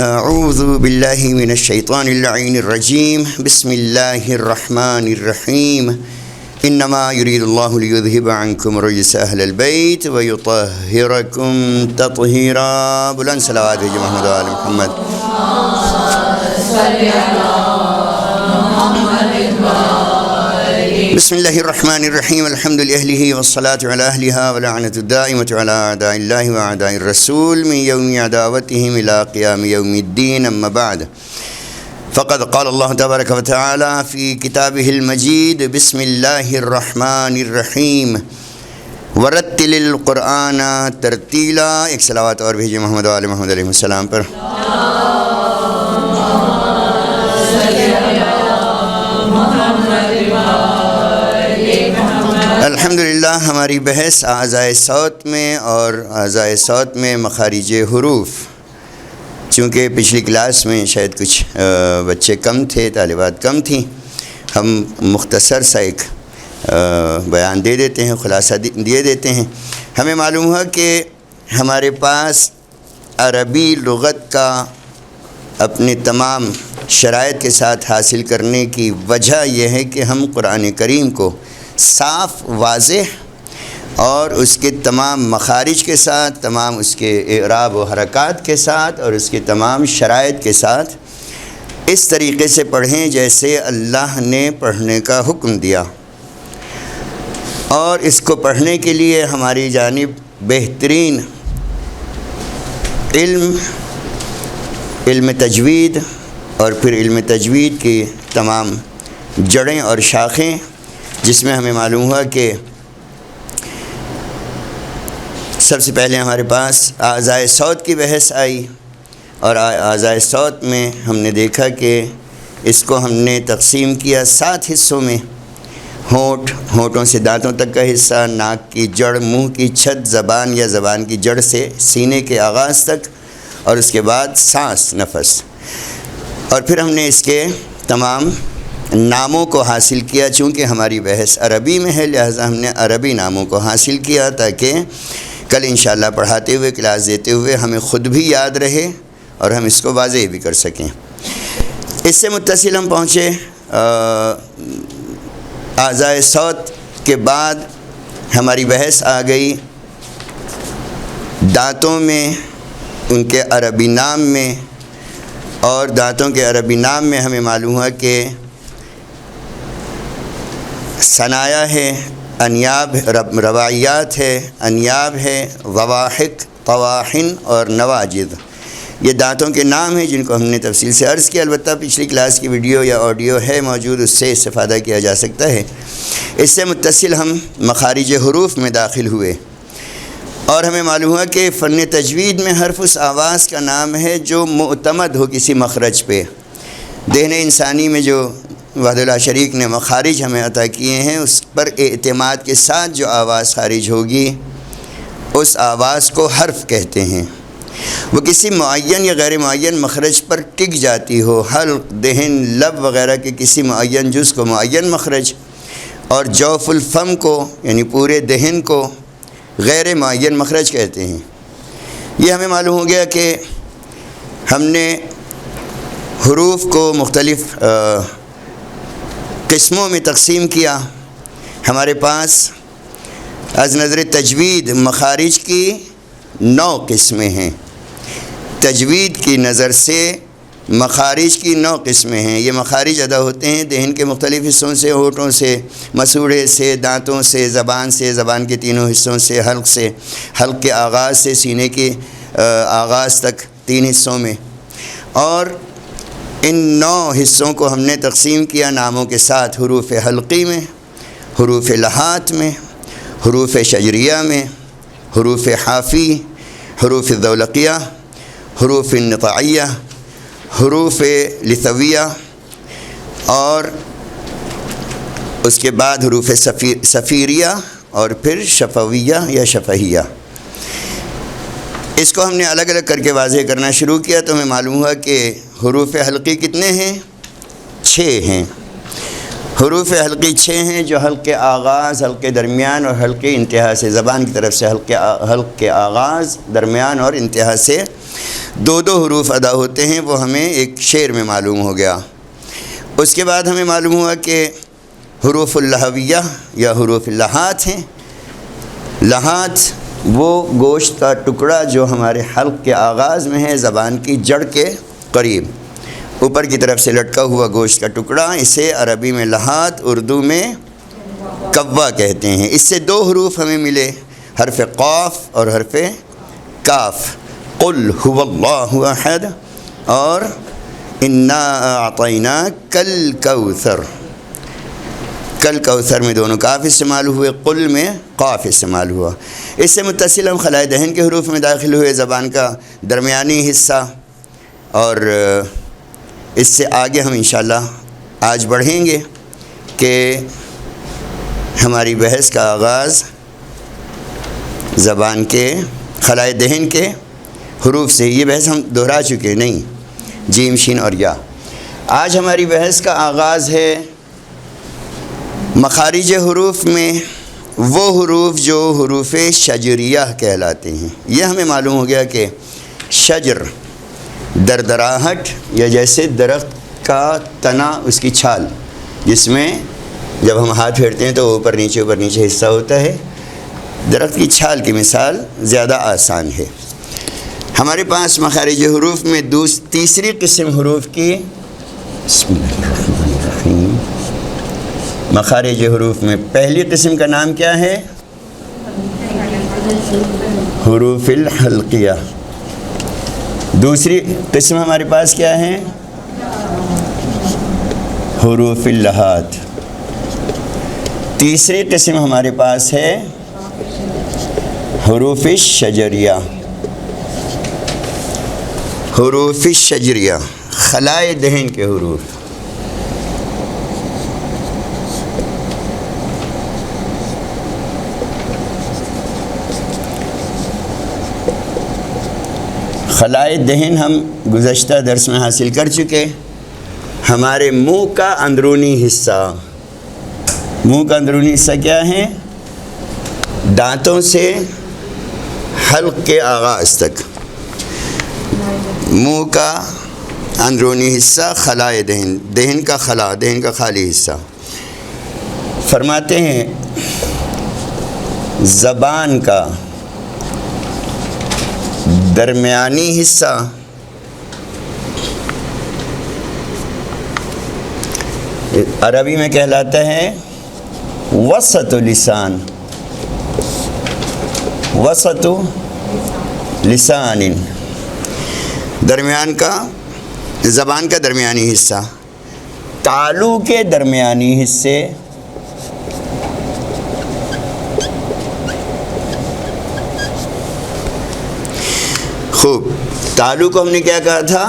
اعوذ باللہ من الشیطان اللعین الرجیم بسم اللہ الرحمن الرحیم انما یرید اللہ لیذہب عنکم رجس اہل البیت ویطہرکم تطہیرا. بلند صلوات ہے محمد و آل محمد. بسم اللہ الرحمن الرحیم الحمد للہ والصلاة علی اہلہا ولعنۃ الدائمۃ علی اعداء اللہ واعداء الرسول من یوم عداوتہم الی قیام یوم الدین. اما بعد فقد قال اللہ تبارک و تعالی فی کتابہ المجید بسم اللہ الرحمن الرحیم ورتل القرآن ترتیلا. ایک صلوات اور بھیجیں محمد و آل محمد علیہ السلام پر. الحمدللہ ہماری بحث اعضائے صوت میں اور اعضائے صوت میں مخارج حروف. چونکہ پچھلی کلاس میں شاید کچھ بچے کم تھے، طالبات کم تھیں، ہم مختصر سا ایک بیان دے دیتے ہیں، خلاصہ دے دیتے ہیں. ہمیں معلوم ہوا کہ ہمارے پاس عربی لغت کا اپنے تمام شرائط کے ساتھ حاصل کرنے کی وجہ یہ ہے کہ ہم قرآن کریم کو صاف، واضح اور اس کے تمام مخارج کے ساتھ، تمام اس کے اعراب و حرکات کے ساتھ اور اس کے تمام شرائط کے ساتھ اس طریقے سے پڑھیں جیسے اللہ نے پڑھنے کا حکم دیا. اور اس کو پڑھنے کے لیے ہماری جانب بہترین علم تجوید اور پھر علم تجوید کی تمام جڑیں اور شاخیں، جس میں ہمیں معلوم ہوا کہ سب سے پہلے ہمارے پاس اعضائے صوت کی بحث آئی. اور اعضائے صوت میں ہم نے دیکھا کہ اس کو ہم نے تقسیم کیا 7 حصوں میں. ہونٹوں سے دانتوں تک کا حصہ، ناک کی جڑ، منہ کی چھت، زبان یا زبان کی جڑ سے سینے کے آغاز تک، اور اس کے بعد سانس، نفس. اور پھر ہم نے اس کے تمام ناموں کو حاصل کیا. چونکہ ہماری بحث عربی میں ہے لہذا ہم نے عربی ناموں کو حاصل کیا تاکہ کل انشاءاللہ پڑھاتے ہوئے، کلاس دیتے ہوئے ہمیں خود بھی یاد رہے اور ہم اس کو واضح بھی کر سکیں. اس سے متصل ہم پہنچے اعضائے صوت کے بعد ہماری بحث آ گئی دانتوں میں، ان کے عربی نام میں. اور دانتوں کے عربی نام میں ہمیں معلوم ہوا کہ ثنایا ہے، انیاب، رباعیات ہے، انیاب ہے، وواحق، طواحن اور نواجذ. یہ دانتوں کے نام ہیں جن کو ہم نے تفصیل سے عرض کیا. البتہ پچھلی کلاس کی ویڈیو یا آڈیو ہے موجود، اس سے استفادہ کیا جا سکتا ہے. اس سے متصل ہم مخارج حروف میں داخل ہوئے اور ہمیں معلوم ہوا کہ فن تجوید میں حرف اس آواز کا نام ہے جو معتمد ہو کسی مخرج پہ. ذہن انسانی میں جو وحدہ لا شریک نے مخارج ہمیں عطا کیے ہیں، اس پر اعتماد کے ساتھ جو آواز خارج ہوگی اس آواز کو حرف کہتے ہیں. وہ کسی معین یا غیر معین مخرج پر ٹک جاتی ہو، حلق، دہن، لب وغیرہ کے کسی معین جز کو معین مخرج، اور جوف الفم کو یعنی پورے دہن کو غیر معین مخرج کہتے ہیں. یہ ہمیں معلوم ہو گیا کہ ہم نے حروف کو مختلف قسموں میں تقسیم کیا. ہمارے پاس از نظر تجوید مخارج کی 9 قسمیں ہیں. تجوید کی نظر سے مخارج کی 9 قسمیں ہیں. یہ مخارج ادا ہوتے ہیں دہن کے مختلف حصوں سے، ہونٹوں سے، مسوڑھے سے، دانتوں سے، زبان کے تینوں حصوں سے، حلق کے آغاز سے سینے کے آغاز تک 3 حصوں میں. اور ان 9 حصوں کو ہم نے تقسیم کیا ناموں کے ساتھ: حروف حلقی میں، حروف لحات میں، حروف شجریہ میں، حروف حافی، حروف ذولقیہ، حروف نطعیہ، حروف لثویہ، اور اس کے بعد حروف صفیریہ اور پھر شفویہ یا شفہیہ. اس کو ہم نے الگ الگ کر کے واضح کرنا شروع کیا تو ہمیں معلوم ہوا کہ حروف حلقی کتنے ہیں؟ 6 ہیں. حروف حلقی 6 ہیں جو حلق کے آغاز، حلق کے درمیان اور حلق کے انتہا سے، زبان کی طرف سے حلق کے آغاز، درمیان اور انتہا سے دو حروف ادا ہوتے ہیں، وہ ہمیں ایک شعر میں معلوم ہو گیا۔ اس کے بعد ہمیں معلوم ہوا کہ حروف اللہویہ یا حروف اللہات ہیں۔ لہات وہ گوشت کا ٹکڑا جو ہمارے حلق کے آغاز میں ہے، زبان کی جڑ کے قریب اوپر کی طرف سے لٹکا ہوا گوشت کا ٹکڑا، اسے عربی میں لہات، اردو میں کوا کہتے ہیں۔ اس سے 2 حروف ہمیں ملے، حرف قاف اور حرف کاف، قل هو اللہ احد اور انا اعطیناک الکوثر۔ کل کوثر میں دونوں کاف استعمال ہوئے، قل میں قاف استعمال ہوا۔ اس سے متصل ہم خلائے دہن کے حروف میں داخل ہوئے، زبان کا درمیانی حصہ، اور اس سے آگے ہم انشاءاللہ آج بڑھیں گے کہ ہماری بحث کا آغاز زبان کے خلائے دہن کے حروف سے۔ یہ بحث ہم دہرا چکے، نہیں، جیم شین اور یا۔ آج ہماری بحث کا آغاز ہے مخارج حروف میں وہ حروف جو حروف شجریہ کہلاتے ہیں۔ یہ ہمیں معلوم ہو گیا کہ شجر دردراہٹ، یا جیسے درخت کا تنا، اس کی چھال، جس میں جب ہم ہاتھ پھیرتے ہیں تو اوپر نیچے حصہ ہوتا ہے، درخت کی چھال کی مثال زیادہ آسان ہے۔ ہمارے پاس مخارج حروف میں تیسری قسم حروف کی، بسم اللہ الرحمن الرحیم، مخارج حروف میں پہلی قسم کا نام کیا ہے؟ حروف الحلقیہ۔ دوسری قسم ہمارے پاس کیا ہے؟ حروف اللہات۔ تیسری قسم ہمارے پاس ہے حروف الشجریہ۔ حروف الشجریہ خلائے دہن کے حروف۔ خلائے دہن ہم گزشتہ درس میں حاصل کر چکے۔ ہمارے منہ کا اندرونی حصہ، منہ کا اندرونی حصہ کیا ہے؟ دانتوں سے حلق کے آغاز تک منہ کا اندرونی حصہ خلائے دہن، دہن کا خلا، دہن کا خالی حصہ۔ فرماتے ہیں زبان کا درمیانی حصہ عربی میں کہلاتا ہے وسط لسان، وسط لسان، درمیان کا، زبان کا درمیانی حصہ۔ تالو کے درمیانی حصے خوب، تالو کو ہم نے کیا کہا تھا؟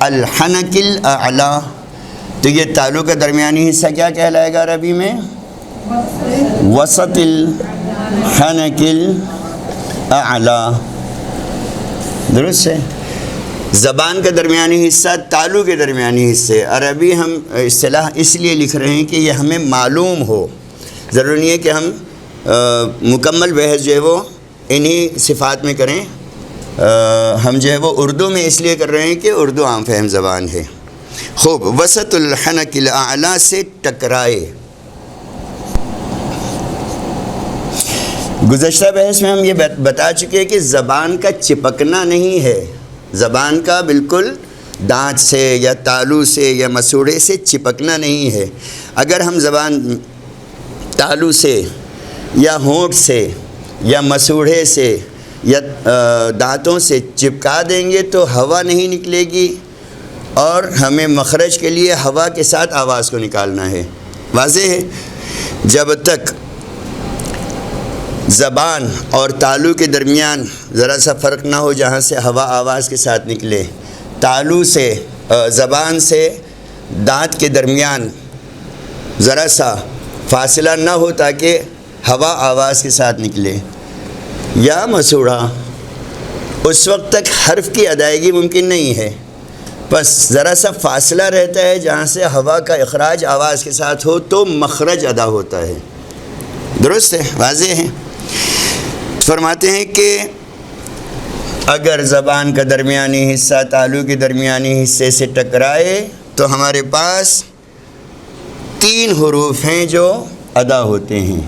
الحنک الاعلی۔ تو یہ تالو کا درمیانی حصہ کیا کہلائے گا عربی میں؟ وسط الحنک الاعلی، درست ہے؟ زبان کا درمیانی حصہ، تالو کے درمیانی حصے، عربی ہم اصطلاح اس لیے لکھ رہے ہیں کہ یہ ہمیں معلوم ہو۔ ضروری نہیں ہے کہ ہم مکمل بحث جو ہے وہ انہی صفات میں کریں، ہم جو ہے وہ اردو میں اس لیے کر رہے ہیں کہ اردو عام فہم زبان ہے۔ خوب، وسط الحنک الاعلی سے ٹکرائے۔ گزشتہ بحث میں ہم یہ بتا چکے کہ زبان کا چپکنا نہیں ہے، زبان کا بالکل دانت سے یا تالو سے یا مسوڑھے سے چپکنا نہیں ہے۔ اگر ہم زبان تالو سے یا ہونٹ سے یا مسوڑھے سے یا دانتوں سے چپکا دیں گے تو ہوا نہیں نکلے گی، اور ہمیں مخرج کے لیے ہوا کے ساتھ آواز کو نکالنا ہے۔ واضح ہے؟ جب تک زبان اور تالو کے درمیان ذرا سا فرق نہ ہو جہاں سے ہوا آواز کے ساتھ نکلے، تالو سے، زبان سے دانت کے درمیان ذرا سا فاصلہ نہ ہو تاکہ ہوا آواز کے ساتھ نکلے، یا مسوڑھا، اس وقت تک حرف کی ادائیگی ممکن نہیں ہے۔ بس ذرا سا فاصلہ رہتا ہے جہاں سے ہوا کا اخراج آواز کے ساتھ ہو تو مخرج ادا ہوتا ہے. درست ہے، واضح ہے. فرماتے ہیں کہ اگر زبان کا درمیانی حصہ تالو کے درمیانی حصے سے ٹکرائے تو ہمارے پاس 3 حروف ہیں جو ادا ہوتے ہیں.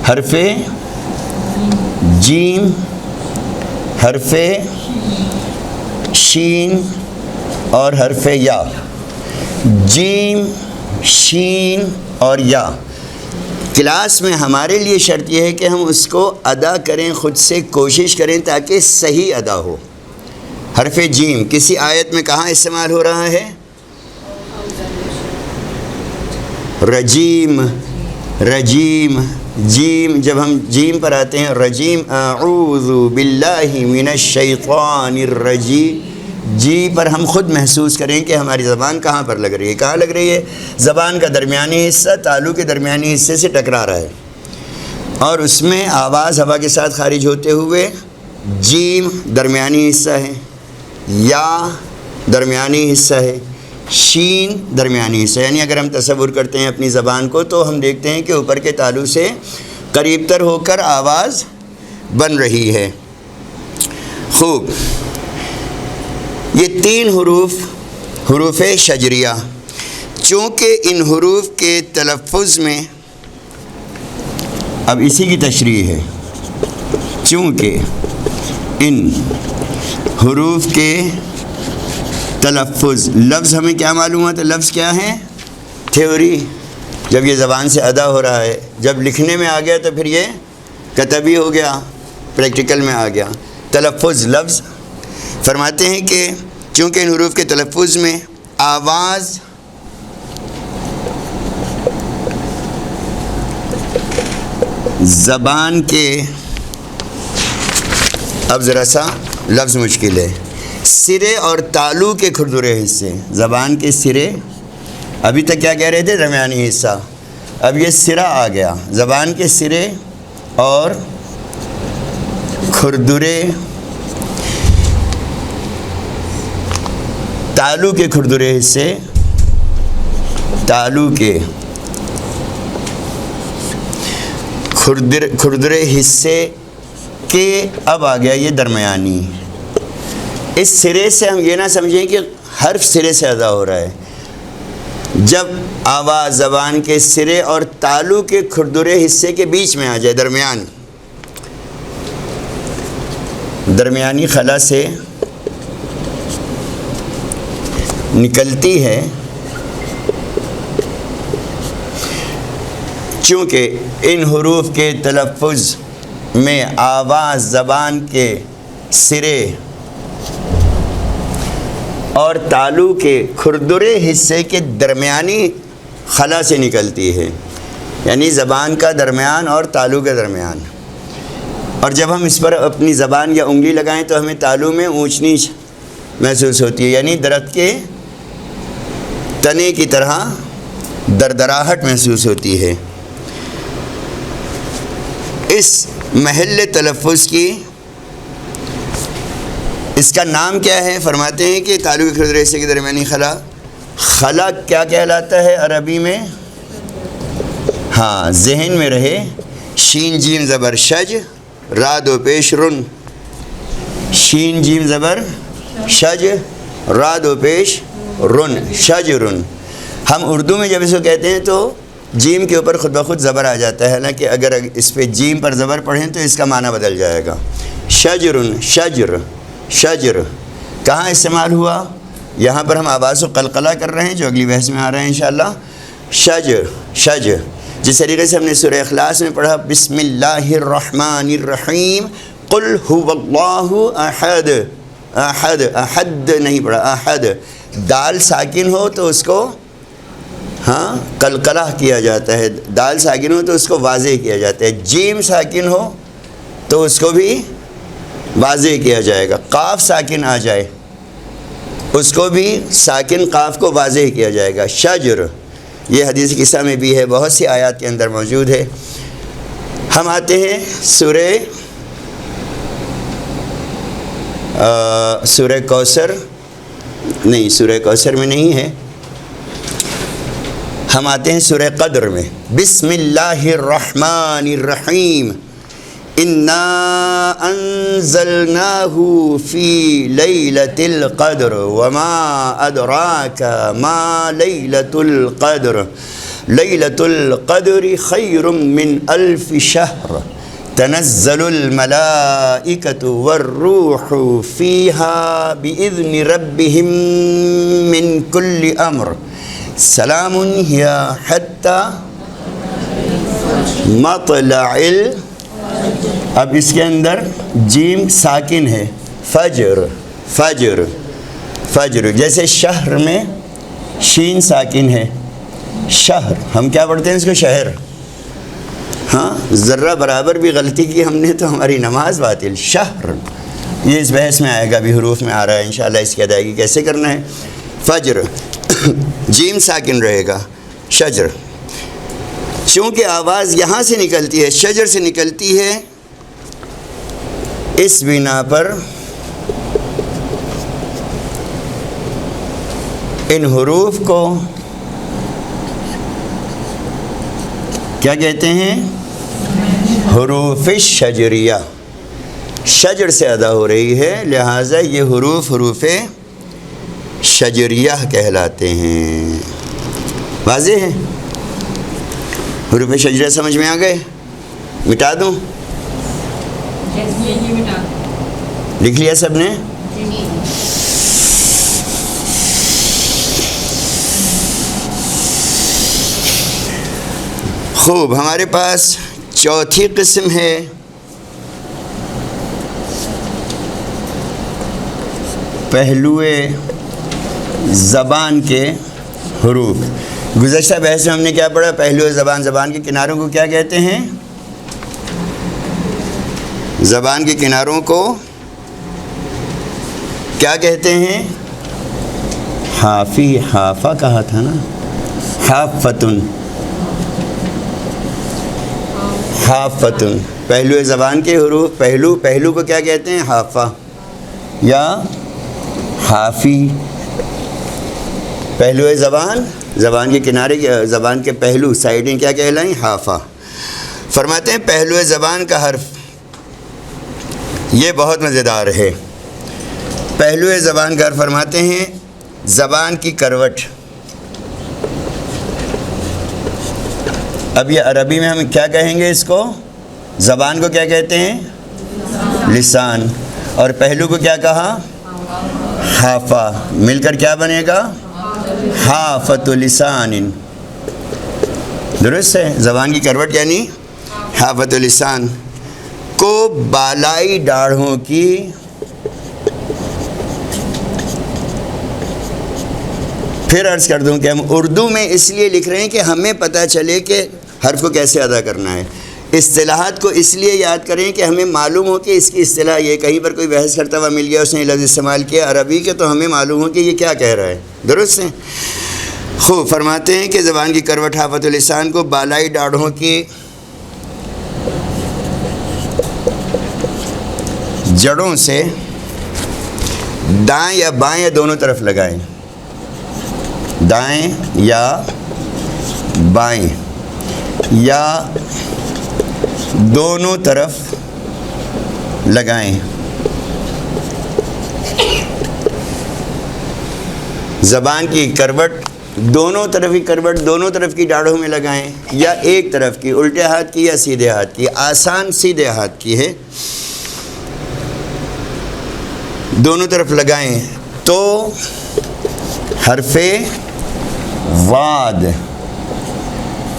حرف جیم، حرف شین اور حرف یا. جیم، شین اور یا. کلاس میں ہمارے لیے شرط یہ ہے کہ ہم اس کو ادا کریں، خود سے کوشش کریں تاکہ صحیح ادا ہو. حرف جیم کسی آیت میں کہاں استعمال ہو رہا ہے؟ رجیم، رجیم. جیم، جب ہم جیم پر آتے ہیں رجیم، اعوذ باللہ من الشیطان الرجیم، جی پر ہم خود محسوس کریں کہ ہماری زبان کہاں پر لگ رہی ہے. کہاں لگ رہی ہے؟ زبان کا درمیانی حصہ تالو کے درمیانی حصے سے ٹکرا رہا ہے اور اس میں آواز ہوا کے ساتھ خارج ہوتے ہوئے جیم درمیانی حصہ ہے، یا درمیانی حصہ ہے، شین درمیانی حصہ. یعنی اگر ہم تصور کرتے ہیں اپنی زبان کو تو ہم دیکھتے ہیں کہ اوپر کے تالو سے قریب تر ہو کر آواز بن رہی ہے. خوب. یہ 3 حروف، حروف شجریہ، چونکہ ان حروف کے تلفظ میں، اب اسی کی تشریح ہے، چونکہ ان حروف کے تلفظ، لفظ ہمیں کیا معلوم ہے؟ تو لفظ کیا ہے؟ تھیوری. جب یہ زبان سے ادا ہو رہا ہے، جب لکھنے میں آ گیا تو پھر یہ کتبی ہو گیا، پریکٹیکل میں آ گیا. تلفظ لفظ. فرماتے ہیں کہ چونکہ ان حروف کے تلفظ میں آواز زبان کے، اب ذرا سا لفظ مشکل ہے، سرے اور تالو کے کھردرے حصے، زبان کے سرے، ابھی تک کیا کہہ رہے تھے؟ درمیانی حصہ. اب یہ سرا آ گیا، زبان کے سرے اور کھردرے، تالو کے کھردرے حصے، تالو کے کھردرے حصے کے، اب آ گیا یہ درمیانی. اس سرے سے ہم یہ نہ سمجھیں کہ حرف سرے سے ادا ہو رہا ہے. جب آواز زبان کے سرے اور تالو کے کھردرے حصے کے بیچ میں آ جائے، درمیان، درمیانی خلا سے نکلتی ہے، چونکہ ان حروف کے تلفظ میں آواز زبان کے سرے اور تالو کے کھردرے حصے کے درمیانی خلا سے نکلتی ہے، یعنی زبان کا درمیان اور تالو کے درمیان. اور جب ہم اس پر اپنی زبان یا انگلی لگائیں تو ہمیں تالو میں اونچ نیچ محسوس ہوتی ہے، یعنی درخت کے تنے کی طرح دردراہٹ محسوس ہوتی ہے. اس محل تلفظ کی، اس کا نام کیا ہے؟ فرماتے ہیں کہ تالو کے کھردرے حصے کے درمیانی خلا، خلا کیا کہلاتا ہے عربی میں؟ ہاں، ذہن میں رہے، شین جیم زبر شج، را دو پیش رن. شین جیم زبر شج، را دو پیش رن، شج رن. ہم اردو میں جب اس کو کہتے ہیں تو جیم کے اوپر خود بخود زبر آ جاتا ہے، حالانکہ اگر اس پہ جیم پر زبر پڑھیں تو اس کا معنی بدل جائے گا. شجرن، شجر، شجر کہاں استعمال ہوا؟ یہاں پر ہم آواز و قلقلہ کر رہے ہیں جو اگلی بحث میں آ رہے ہیں انشاءاللہ. شجر، شجر. جس طریقے سے ہم نے سورہ اخلاص میں پڑھا بسم اللہ الرحمن الرحیم، قل هو اللہ احد، احد، احد نہیں پڑھا، احد. دال ساکن ہو تو اس کو قلقلہ کیا جاتا ہے، دال ساکن ہو تو اس کو واضح کیا جاتا ہے. جیم ساکن ہو تو اس کو بھی واضح کیا جائے گا. قاف ساکن آ جائے اس کو بھی ساکن قاف کو واضح کیا جائے گا. شجر، یہ حدیث قصہ میں بھی ہے، بہت سی آیات کے اندر موجود ہے. ہم آتے ہیں سورہ کوثر نہیں، سورہ کوثر میں نہیں ہے، ہم آتے ہیں سورہ قدر میں۔ بسم اللہ الرحمن الرحیم، انا انزلناہ فی لیلۃ القدر وما ادراک ما لیلۃ القدر لیلۃ القدر خیر من الف شہر تنزل الملائکۃ والروح فیہا بإذن ربہم من کل امر سلام ہی حتی مطلع اب اس کے اندر جیم ساکن ہے، فجر فجر فجر، جیسے شہر میں شین ساکن ہے، شہر ہم کیا پڑھتے ہیں اس کو شہر، ہاں ذرہ برابر بھی غلطی کی ہم نے تو ہماری نماز باطل۔ شہر یہ اس بحث میں آئے گا، بھی حروف میں آ رہا ہے انشاءاللہ، اس کی ادائیگی کیسے کرنا ہے۔ فجر جیم ساکن رہے گا، شجر، چونکہ آواز یہاں سے نکلتی ہے، شجر سے نکلتی ہے، اس بنا پر ان حروف کو کیا کہتے ہیں؟ حروف شجریہ، شجر سے ادا ہو رہی ہے، لہٰذا یہ حروف حروف شجریہ کہلاتے ہیں۔ واضح ہے؟ حروف شجریہ سمجھ میں آ گئے؟ مٹا دوں؟ لکھ لیا سب نے؟ خوب، ہمارے پاس چوتھی قسم ہے پہلو زبان کے حروف۔ گزشتہ بحث میں ہم نے کیا پڑھا؟ پہلو زبان، زبان کے کناروں کو کیا کہتے ہیں؟ زبان کے کناروں کو کیا کہتے ہیں؟ حافی، حافہ کہا تھا نا، حافتن، حافتن، پہلو زبان کے حروف، پہلو کو کیا کہتے ہیں؟ حافہ یا حافی۔ پہلو زبان، زبان کے کنارے، زبان کے پہلو سائڈیں کیا کہلائیں؟ حافہ۔ فرماتے ہیں پہلو زبان کا حرف، یہ بہت مزیدار ہے۔ پہلو زبان کا حرف فرماتے ہیں زبان کی کروٹ۔ اب یہ عربی میں ہم کیا کہیں گے اس کو؟ زبان کو کیا کہتے ہیں؟ لسان، اور پہلو کو کیا کہا؟ حافہ، مل کر کیا بنے گا؟ حافۃ لسان۔ درست ہے؟ زبان کی کروٹ یعنی حافۃ لسان کو بالائی ڈاڑھوں کی پھر عرض کر دوں کہ ہم اردو میں اس لیے لکھ رہے ہیں کہ ہمیں پتہ چلے کہ حرف کو کیسے ادا کرنا ہے۔ اصطلاحات کو اس لیے یاد کریں کہ ہمیں معلوم ہو کہ اس کی اصطلاح یہ، کہیں پر کوئی بحث کرتا ہوا مل گیا، اس نے لفظ استعمال کیا عربی کے، تو ہمیں معلوم ہو کہ یہ کیا کہہ رہا ہے۔ درست ہے؟ خوب، فرماتے ہیں کہ زبان کی کروٹ حافۃ اللسان کو بالائی ڈاڑھوں کی جڑوں سے دائیں یا بائیں یا دونوں طرف لگائیں، دائیں یا بائیں یا دونوں طرف لگائیں۔ زبان کی کروٹ دونوں طرف کی کروٹ دونوں طرف کی ڈاڑھوں میں لگائیں، یا ایک طرف کی، الٹے ہاتھ کی یا سیدھے ہاتھ کی۔ آسان سیدھے ہاتھ کی ہے، دونوں طرف لگائیں تو حرف واد،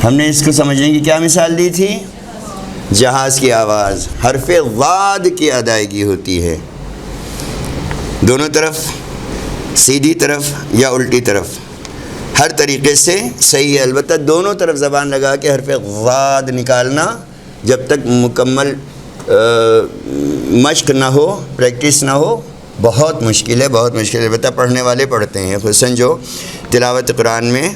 ہم نے اس کو سمجھنے کی کیا مثال دی تھی؟ جہاز کی آواز، حرف واد کی ادائیگی ہوتی ہے، دونوں طرف، سیدھی طرف یا الٹی طرف، ہر طریقے سے صحیح ہے۔ البتہ دونوں طرف زبان لگا کے حرف واد نکالنا جب تک مکمل مشق نہ ہو، پریکٹس نہ ہو، بہت مشکل ہے، بہت مشکل ہے۔ البتہ پڑھنے والے پڑھتے ہیں، خصوصاً جو تلاوت قرآن میں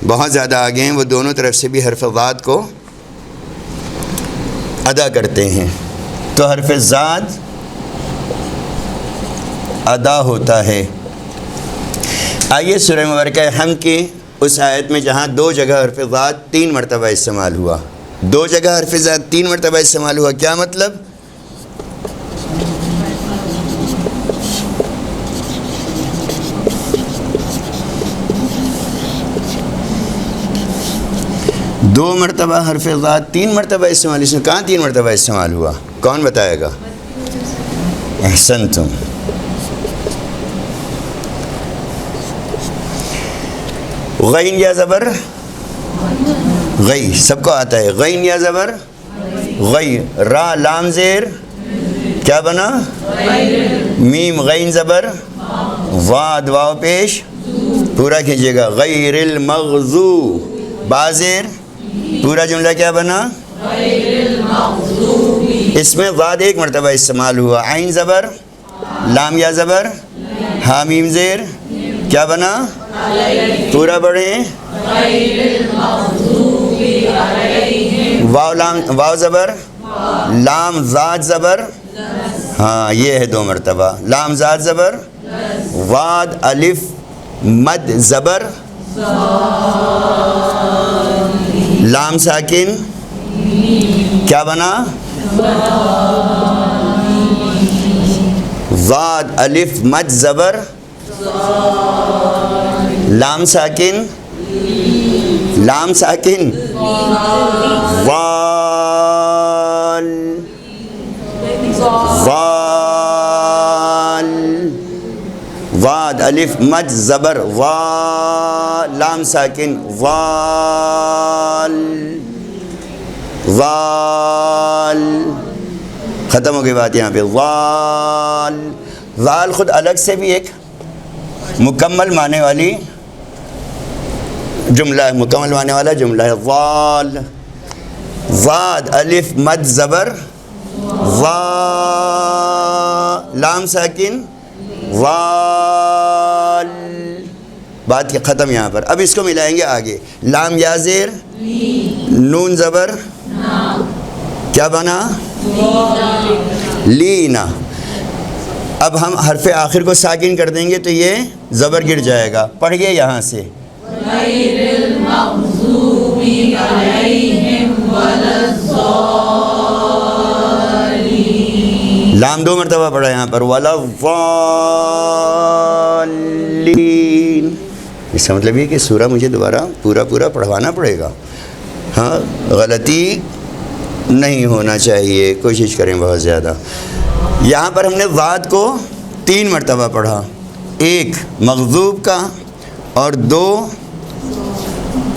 بہت زیادہ آگے ہیں، وہ دونوں طرف سے بھی حرف واد کو ادا کرتے ہیں۔ تو حرف زاد ادا ہوتا ہے۔ آئیے سورہ مبارکہ حمد کی اس آیت میں جہاں 2 جگہ حرف ذات 3 مرتبہ استعمال ہوا، 2 جگہ حرف ذات 3 مرتبہ استعمال ہوا، کیا مطلب؟ دو مرتبہ حرف ذات 3 مرتبہ استعمال، اس میں کہاں 3 مرتبہ استعمال ہوا؟ کون بتائے گا؟ احسنتم۔ غین یا زبر؟ غی، سب کو آتا ہے۔ غین یا زبر؟ غی۔ را لام زیر کیا بنا؟ میم غین زبر، واد واو پیش، پورا کھینچیے گا، غیر المغضوب، با زیر، پورا جملہ کیا بنا؟ اس میں واد 1 مرتبہ استعمال ہوا، عین زبر، لام یا زبر، ہا میم زیر، کیا بنا؟ پورا پڑھیں، واو زبر، لام زاد زبر، ہاں یہ ہے 2 مرتبہ، لام زاد زبر، واد الف مد زبر، لام ساکن، کیا بنا؟ واد الف مد زبر، لام ساکن، لام ساکن، وال، وال، واد الف مد زبر، وا، لام ساکن، وال، وال، ختم ہو گئی بات یہاں پہ، وال۔ وال خود الگ سے بھی ایک مکمل معنی والی جملہ ہے، مکمل معنی والا جملہ ہے، وال، واد الف مد زبر، وا، لام ساکن، وال، بات کی ختم یہاں پر۔ اب اس کو ملائیں گے آگے، لام یا زیر، نون زبر، کیا بنا؟ لینا۔ اب ہم حرف آخر کو ساکن کر دیں گے تو یہ زبر گر جائے گا، پڑھیے یہاں سے، غیر المغضوب علیہم ولا الضالین، لام 2 مرتبہ پڑھا یہاں پر، ولا الضالین۔ اس کا مطلب یہ کہ سورہ مجھے دوبارہ پورا پڑھوانا پڑے گا، ہاں غلطی نہیں ہونا چاہیے، کوشش کریں بہت زیادہ۔ یہاں پر ہم نے واد کو 3 مرتبہ پڑھا، 1 مغضوب کا اور 2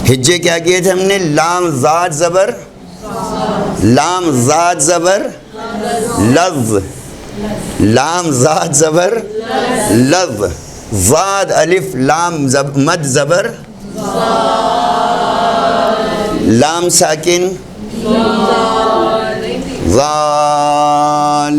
ہجے کیا کیے تھے ہم نے؟ لام زاد زبر، لام زاد زبر، لفظ، لام زاد زبر، لفظ، واد الف لام مد زبر، لام ساکن، ضال۔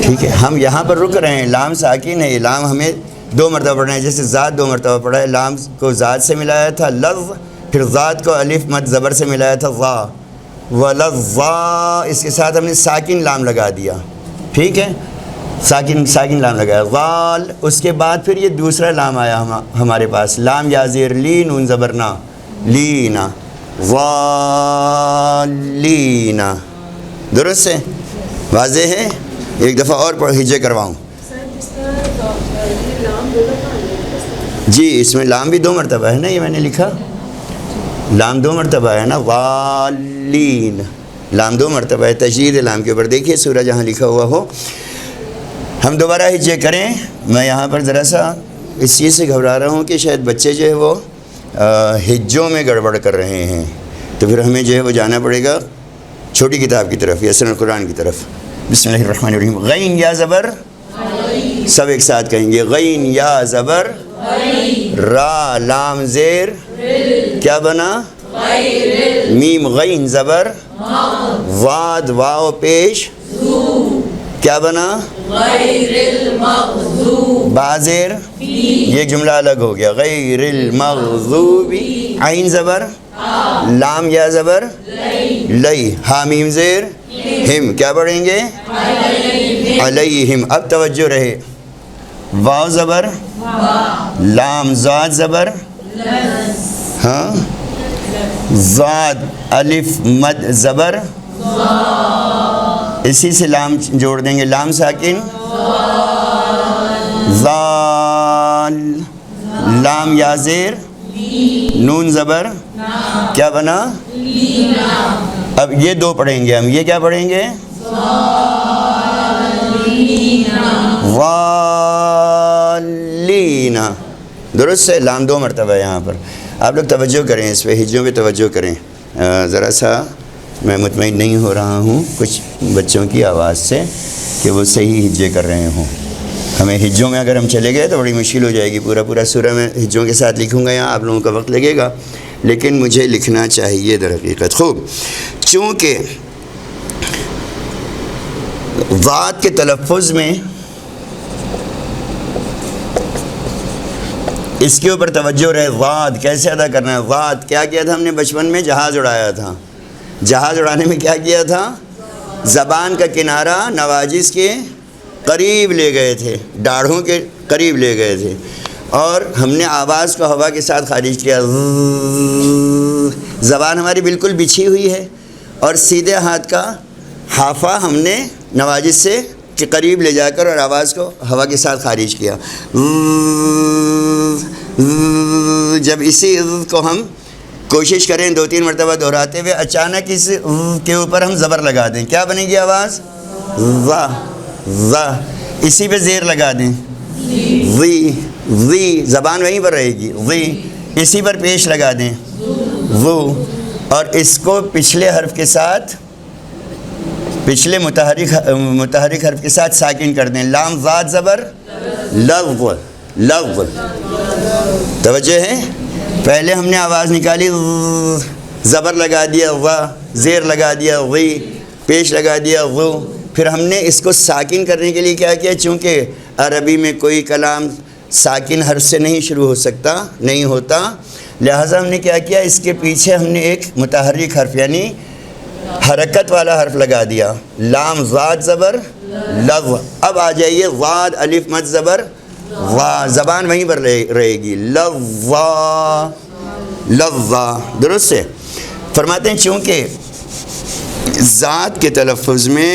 ٹھیک ہے، ہم یہاں پر رک رہے ہیں، لام ساکن ہے، یہ لام ہمیں 2 مرتبہ پڑھنا ہے، جیسے ذات 2 مرتبہ پڑھا ہے، لام کو ذات سے ملایا تھا لفظ، پھر ذات کو الف مد زبر سے ملایا تھا وا، ولظا، اس کے ساتھ ہم نے ساکن لام لگا دیا، ٹھیک ہے، ساکن لام لگایا، غال، اس کے بعد پھر یہ دوسرا لام آیا ہمارے پاس، لام یا زیر لی، نون زبرنا، لینا، والینا، درست ہے، واضح ہے؟ ایک دفعہ اور ہجے کرواؤں؟ جی اس میں لام بھی 2 مرتبہ ہے نا، یہ میں نے لکھا، لام 2 مرتبہ ہے نا، والین، لام 2 مرتبہ ہے، تشدید لام کے اوپر دیکھیے سورہ جہاں لکھا ہوا ہو۔ ہم دوبارہ ہجے کریں، میں یہاں پر ذرا سا اس چیز سے گھبرا رہا ہوں کہ شاید بچے جو ہے وہ ہجوں میں گڑبڑ کر رہے ہیں، تو پھر ہمیں جو ہے وہ جانا پڑے گا چھوٹی کتاب کی طرف، یسر القرآن کی طرف۔ بسم اللہ الرحمن الرحیم، غین یا زبر، سب ایک ساتھ کہیں گے، غین یا زبر، را لام زیر، کیا بنا؟ میم غین زبر، واد واو پیش، کیا بنا؟ با زیر، یہ جملہ الگ ہو گیا، غیر المغضوب، عین زبر، لام یا زبر، لئی، ہا میم زیر، ہم، کیا پڑھیں گے؟ علیہم۔ اب توجہ رہے، واو زبر لام، زاد زبر ہاں، زاد الف مد زبر، اسی سے لام جوڑ دیں گے، لام ساکن ذال، لام یا زیر نون زبر کیا بنا؟ اب یہ دو پڑھیں گے ہم، یہ کیا پڑھیں گے؟ والینا، درست ہے؟ لام دو مرتبہ ہے یہاں پر، آپ لوگ توجہ کریں اس پہ، ہجوں پہ توجہ کریں۔ ذرا سا میں مطمئن نہیں ہو رہا ہوں کچھ بچوں کی آواز سے کہ وہ صحیح ہجے کر رہے ہوں۔ ہمیں ہجوں میں اگر ہم چلے گئے تو بڑی مشکل ہو جائے گی، پورا سورہ میں ہجوں کے ساتھ لکھوں گا، یہاں آپ لوگوں کا وقت لگے گا، لیکن مجھے لکھنا چاہیے در حقیقت۔ خوب، چونکہ ذات کے تلفظ میں اس کے اوپر توجہ رہے، ذات کیسے ادا کرنا ہے؟ ذات کیا کیا تھا ہم نے بچپن میں؟ جہاز اڑایا تھا۔ جہاز اڑانے میں کیا کیا تھا؟ زبان کا کنارہ نواجس کے قریب لے گئے تھے، داڑھوں کے قریب لے گئے تھے، اور ہم نے آواز کو ہوا کے ساتھ خارج کیا۔ زبان ہماری بالکل بچھی ہوئی ہے، اور سیدھے ہاتھ کا حافہ ہم نے نواجس سے کے قریب لے جا کر اور آواز کو ہوا کے ساتھ خارج کیا۔ جب اسی کو ہم کوشش کریں 2-3 مرتبہ دہراتے ہوئے، اچانک اس کے اوپر ہم زبر لگا دیں، کیا بنے گی آواز؟ واہ واہ، اسی پہ زیر لگا دیں، وی وی، زبان وہیں پر رہے گی، وی، اسی پر پیش لگا دیں، وہ، اور اس کو پچھلے حرف کے ساتھ، پچھلے متحرک حرف کے ساتھ ساکن کر دیں، لام زاد زبر لغو، لغو، توجہ ہے؟ پہلے ہم نے آواز نکالی، زبر لگا دیا وا، زیر لگا دیا وی، پیش لگا دیا وہ، پھر ہم نے اس کو ساکن کرنے کے لیے کیا کیا؟ چونکہ عربی میں کوئی کلام ساکن حرف سے نہیں شروع ہو سکتا، نہیں ہوتا، لہٰذا ہم نے کیا کیا؟ اس کے پیچھے ہم نے ایک متحرک حرف یعنی حرکت والا حرف لگا دیا، لام زاد زبر لغو۔ اب آ جائیے، زاد الف مد زبر وا، زبان وہیں پر رہے گی، لوا، لوا، درست ہے؟ فرماتے ہیں چونکہ ذات کے تلفظ میں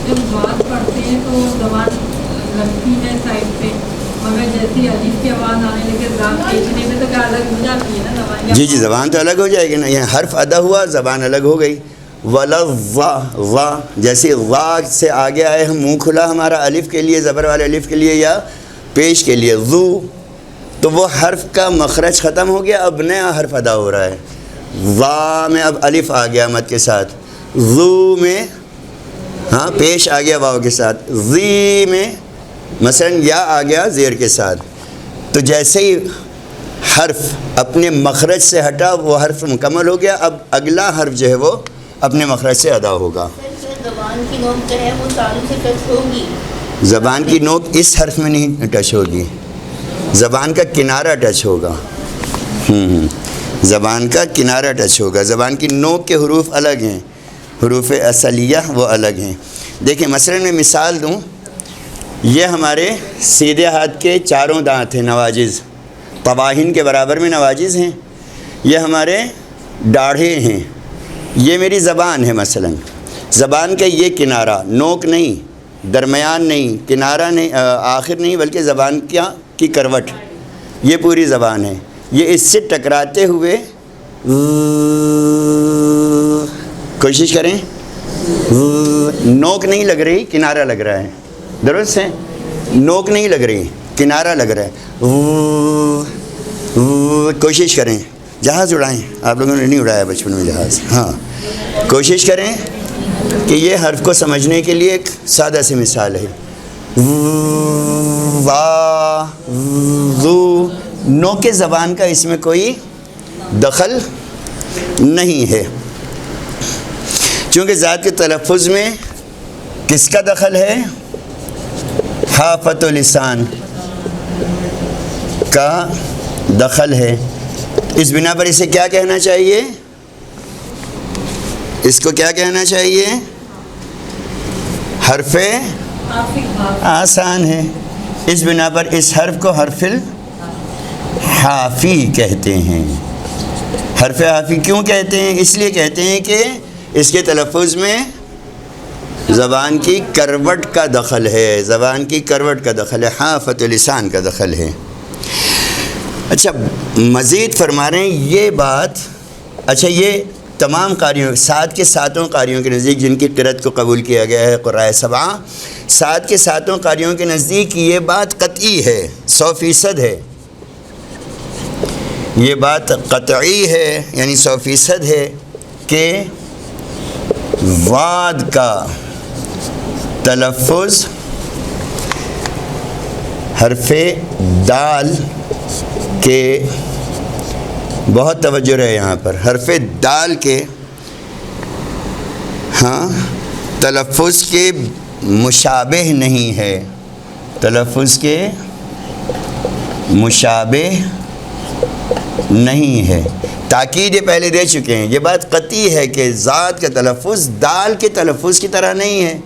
جب بات پڑھتے ہیں تو زبان لگتی ہے سائڈ پہ، مگر جیسی الف کی آواز آنے لگے ذات کھینچنے میں تو کیا الگ ہو جاتی ہے نا زبان؟ جی جی، زبان تو الگ ہو جائے گی نا، یہ حرف ادا ہوا، زبان الگ ہو گئی۔ ولوا، وا، جیسے وا سے آگے آئے ہم، منہ کھلا ہمارا الف کے لیے، زبر والے الف کے لیے یا پیش کے لیے، ذو، تو وہ حرف کا مخرج ختم ہو گیا، اب نیا حرف ادا ہو رہا ہے۔ وا میں اب الف آ گیا مد کے ساتھ، ذو میں ہاں پیش آ گیا واو کے ساتھ، زی میں مثلا یا آ گیا زیر کے ساتھ۔ تو جیسے ہی حرف اپنے مخرج سے ہٹا، وہ حرف مکمل ہو گیا، اب اگلا حرف جو ہے وہ اپنے مخرج سے ادا ہوگا۔ زبان کی نوک جو ہے وہ تالو سے ٹچ ہوگی، زبان کی نوک اس حرف میں نہیں ٹچ ہوگی، زبان کا کنارہ ٹچ ہوگا، زبان کا کنارہ ٹچ ہوگا، زبان کی نوک کے حروف الگ ہیں، حروف اصلیہ وہ الگ ہیں۔ دیکھیں مثلا میں مثال دوں، یہ ہمارے سیدھے ہاتھ کے چاروں دانت ہیں، نواجز، طواہن کے برابر میں نواجز ہیں، یہ ہمارے داڑھے ہیں، یہ میری زبان ہے، مثلا زبان کا یہ کنارہ، نوک نہیں، درمیان نہیں، کنارہ نہیں، آخر نہیں، بلکہ زبان کی کروٹ، یہ پوری زبان ہے، یہ اس سے ٹکراتے ہوئے کوشش کریں، نوک نہیں لگ رہی، کنارہ لگ رہا ہے، درست ہے؟ نوک نہیں لگ رہی، کنارہ لگ رہا ہے، کوشش کریں، جہاز اڑائیں، آپ لوگوں نے نہیں اڑایا بچپن میں جہاز، ہاں کوشش کریں کہ یہ حرف کو سمجھنے کے لیے ایک سادہ سی مثال ہے، وا، ذو، نوک زبان کا اس میں کوئی دخل نہیں ہے، چونکہ ذات کے تلفظ میں کس کا دخل ہے؟ حافۃ لسان کا دخل ہے، اس بنا پر اسے کیا کہنا چاہیے؟ اس کو کیا کہنا چاہیے؟ حرف آسان ہے، اس بنا پر اس حرف کو حرف الحافی کہتے ہیں۔ حرف حافی کیوں کہتے ہیں؟ اس لیے کہتے ہیں کہ اس کے تلفظ میں زبان کی کروٹ کا دخل ہے، زبان کی کروٹ کا دخل ہے، حافۃ لسان کا دخل ہے۔ اچھا مزید فرما رہے ہیں یہ بات، اچھا یہ تمام قاریوں، سات کے ساتوں قاریوں کے نزدیک جن کی قرأت کو قبول کیا گیا ہے قراء سبعہ، سات کے ساتوں قاریوں کے نزدیک یہ بات قطعی ہے، 100% ہے، یہ بات قطعی ہے، یعنی 100% ہے کہ واد کا تلفظ حرف دال کے، بہت توجہ رہے یہاں پر، حرف دال کے تلفظ کے مشابہ نہیں ہے، تلفظ کے مشابہ نہیں ہے۔ تاکید یہ پہلے دے چکے ہیں، یہ بات قطعی ہے کہ ذات کا تلفظ دال کے تلفظ کی طرح نہیں ہے،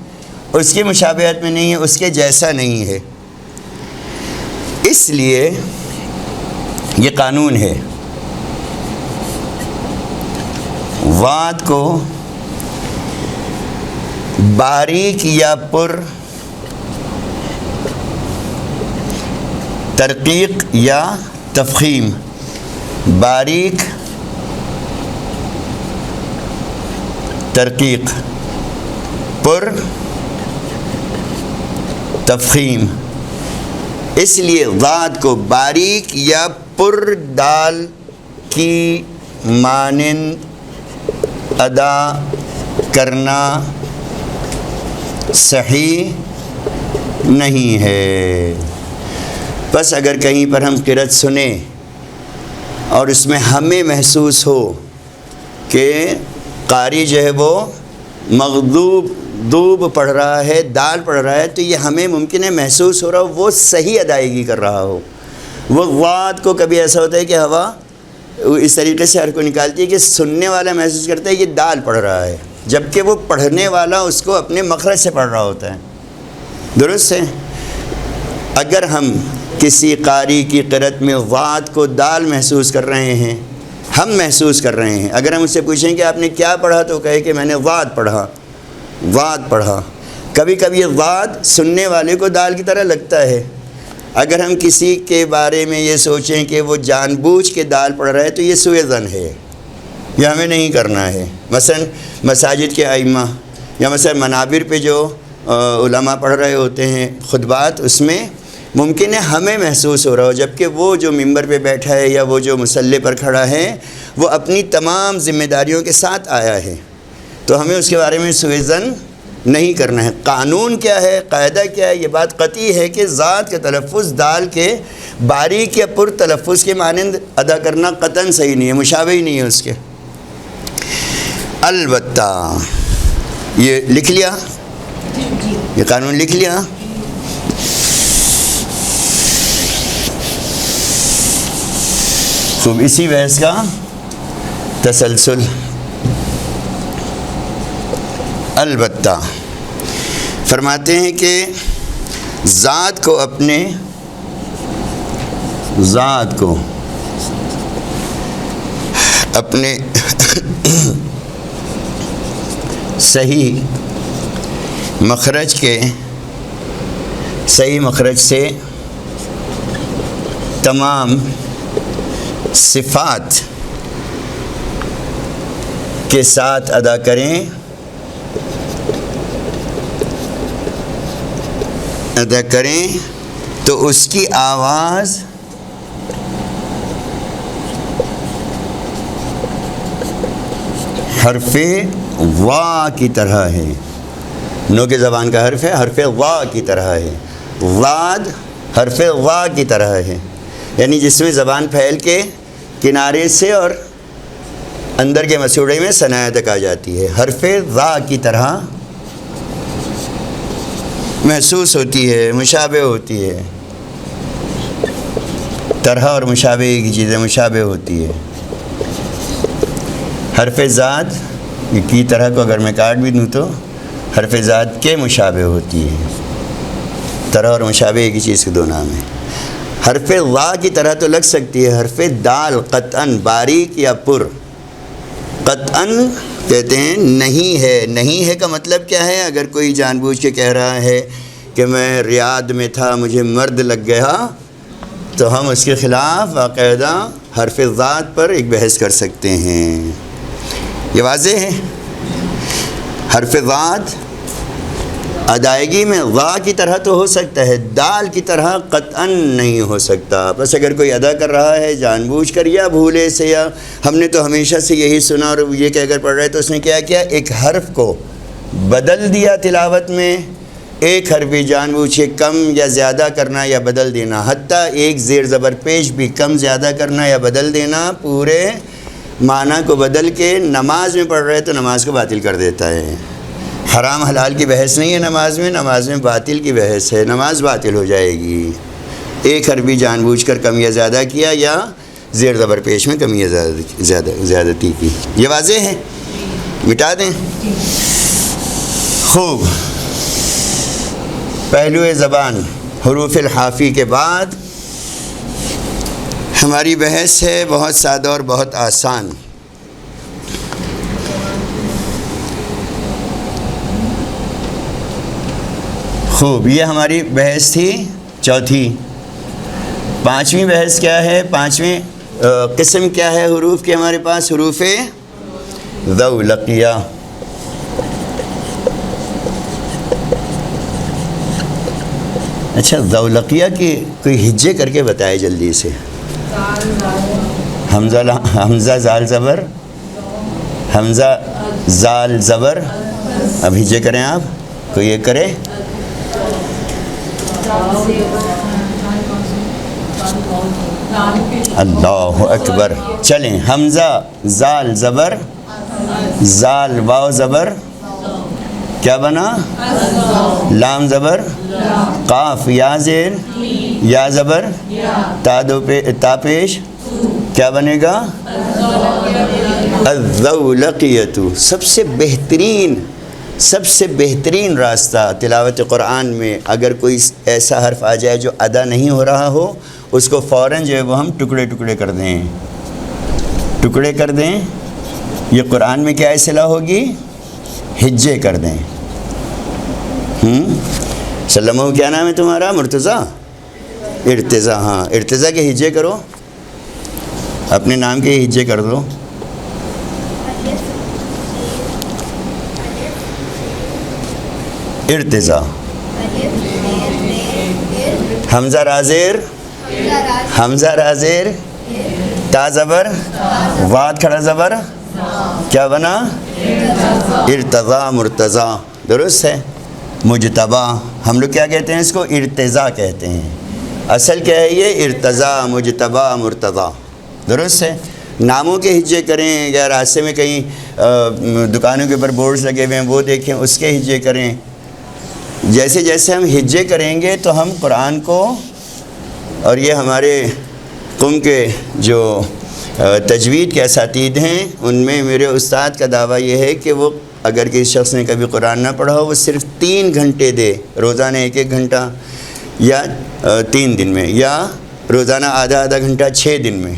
اس کی مشابہت میں نہیں ہے، اس کے جیسا نہیں ہے۔ اس لیے یہ قانون ہے، واد کو باریک یا پر ترقیق یا تفخیم، باریک ترقیق، پر تفخیم، اس لیے ضاد کو باریک یا پر دال کی مانند ادا کرنا صحیح نہیں ہے۔ بس اگر کہیں پر ہم قرأت سنیں اور اس میں ہمیں محسوس ہو کہ قاری جو ہے وہ مغضوب پڑھ رہا ہے، دال پڑھ رہا ہے، تو یہ ہمیں ممکن ہے محسوس ہو رہا ہو وہ صحیح ادائیگی کر رہا ہو۔ وہ واد کو کبھی ایسا ہوتا ہے کہ ہوا اس طریقے سے حرف کو نکالتی ہے کہ سننے والا محسوس کرتا ہے یہ دال پڑھ رہا ہے، جبکہ وہ پڑھنے والا اس کو اپنے مخرج سے پڑھ رہا ہوتا ہے۔ درست ہے؟ اگر ہم کسی قاری کی قرأت میں واد کو دال محسوس کر رہے ہیں، ہم محسوس کر رہے ہیں، اگر ہم اس سے پوچھیں کہ آپ نے کیا پڑھا تو کہے کہ میں نے واد پڑھا، واد پڑھا۔ کبھی کبھی یہ واد سننے والے کو دال کی طرح لگتا ہے۔ اگر ہم کسی کے بارے میں یہ سوچیں کہ وہ جان بوجھ کے دال پڑھ رہا ہے تو یہ سوء ظن ہے، یہ ہمیں نہیں کرنا ہے۔ مثلا مساجد کے ائمہ یا مثلا منابر پہ جو علماء پڑھ رہے ہوتے ہیں خطبات، اس میں ممکن ہے ہمیں محسوس ہو رہا ہو، جبکہ وہ جو ممبر پہ بیٹھا ہے یا وہ جو مصلی پر کھڑا ہے وہ اپنی تمام ذمہ داریوں کے ساتھ آیا ہے، تو ہمیں اس کے بارے میں سوء ظن نہیں کرنا ہے۔ قانون کیا ہے، قاعدہ کیا ہے؟ یہ بات قطعی ہے کہ ذات کا تلفظ دال کے باریک یا پر تلفظ کے مانند ادا کرنا قطعاً صحیح نہیں ہے، مشابہ ہی نہیں ہے اس کے۔ البتہ یہ لکھ لیا، یہ قانون لکھ لیا۔ خوب، اسی بحث کا تسلسل۔ البتہ فرماتے ہیں کہ ذات کو اپنے صحیح مخرج سے تمام صفات کے ساتھ ادا کریں تو اس کی آواز حرف وا کی طرح ہے۔ نو کے زبان کا حرف ہے، حرف وا کی طرح ہے۔ واد حرف وا کی طرح ہے، یعنی جس میں زبان پھیل کے کنارے سے اور اندر کے مسوڑے میں ثنایا تک آ جاتی ہے، حرف وا کی طرح محسوس ہوتی ہے، مشابہ ہوتی ہے۔ طرح اور مشابہ کی چیزیں مشابہ ہوتی ہے۔ حرف ذات کی طرح کو اگر میں کاٹ بھی دوں تو حرف ذات کے مشابہ ہوتی ہے۔ طرح اور مشابہ ایک ہی چیز کے دو نام ہیں. حرف وا کی طرح تو لگ سکتی ہے حرف دال قطعاً باریک یا پر. قطعاً کہتے ہیں نہیں ہے. نہیں ہے کا مطلب کیا ہے؟ اگر کوئی جان بوجھ کے کہہ رہا ہے کہ میں ریاض میں تھا مجھے مرد لگ گیا تو ہم اس کے خلاف باقاعدہ حرف ذات پر ایک بحث کر سکتے ہیں. یہ واضح ہے. حرف ذات ادائیگی میں وا کی طرح تو ہو سکتا ہے, دال کی طرح قطعاً نہیں ہو سکتا. بس اگر کوئی ادا کر رہا ہے جان بوجھ کر یا بھولے سے, یا ہم نے تو ہمیشہ سے یہی سنا اور یہ کہہ کر پڑھ رہے تو اس نے کیا کیا, ایک حرف کو بدل دیا تلاوت میں, ایک حرف بھی جان بوجھ کے کم یا زیادہ کرنا یا بدل دینا, حتیٰ ایک زیر زبر پیش بھی کم زیادہ کرنا یا بدل دینا, پورے معنی کو بدل کے نماز میں پڑھ رہے تو نماز کو باطل کر دیتا ہے. حرام حلال کی بحث نہیں ہے نماز میں باطل کی بحث ہے. نماز باطل ہو جائے گی. ایک حرف بھی جان بوجھ کر کم یا زیادہ کیا یا زیر زبر پیش میں کم یا زیادتی کی. یہ واضح ہے, مٹا دیں. خوب. پہلو زبان حروف الحافی کے بعد ہماری بحث ہے بہت سادہ اور بہت آسان. خوب, یہ ہماری بحث تھی چوتھی. پانچویں بحث کیا ہے؟ پانچویں قسم کیا ہے حروف کے ہمارے پاس؟ حروف ذولقیہ. اچھا, ذولقیہ کی کوئی ہجے کر کے بتائے جلدی سے. حمزہ زال زبر, حمزہ زال زبر. اب ہجے کریں آپ, کوئی ایک کرے. اللہ اکبر. چلیں, حمزہ زال زبر, زال واو زبر, کیا بنا؟ لام زبر, قاف یا زیر, یا زبر, تا پیش, کیا بنے گا؟ الذولقیۃ. سب سے بہترین راستہ تلاوت قرآن میں اگر کوئی ایسا حرف آ جائے جو ادا نہیں ہو رہا ہو, اس کو فوراً جو ہے وہ ہم ٹکڑے کر دیں. ٹکڑے کر دیں. یہ قرآن میں کیا اصطلاح ہوگی؟ ہجے کر دیں. سلمہ کیا نام ہے تمہارا؟ مرتضیٰ. ارتضیٰ. ہاں, ارتضیٰ کے ہجے کرو, اپنے نام کے ہجے کر دو. ارتضیٰ. حمزہ رازیر, حمزہ رازیر, تا زبر, واد کھڑا زبر, کیا بنا؟ ارتضیٰ. مرتضیٰ. درست ہے. مجتبیٰ. ہم لوگ کیا کہتے ہیں اس کو؟ ارتضیٰ کہتے ہیں. اصل کیا ہے یہ؟ ارتضیٰ, مجتبیٰ, مرتضیٰ. درست ہے. ناموں کے ہجے کریں, یا راستے میں کہیں دکانوں کے اوپر بورڈز لگے ہوئے ہیں وہ دیکھیں, اس کے ہجے کریں. جیسے جیسے ہم ہجے کریں گے تو ہم قرآن کو, اور یہ ہمارے قم کے جو تجوید کے اساتید ہیں ان میں میرے استاد کا دعویٰ یہ ہے کہ وہ اگر کسی شخص نے کبھی قرآن نہ پڑھا ہو, وہ صرف 3 گھنٹے دے, روزانہ 1 گھنٹہ, یا 3 دن میں, یا روزانہ آدھا گھنٹہ 6 دن میں,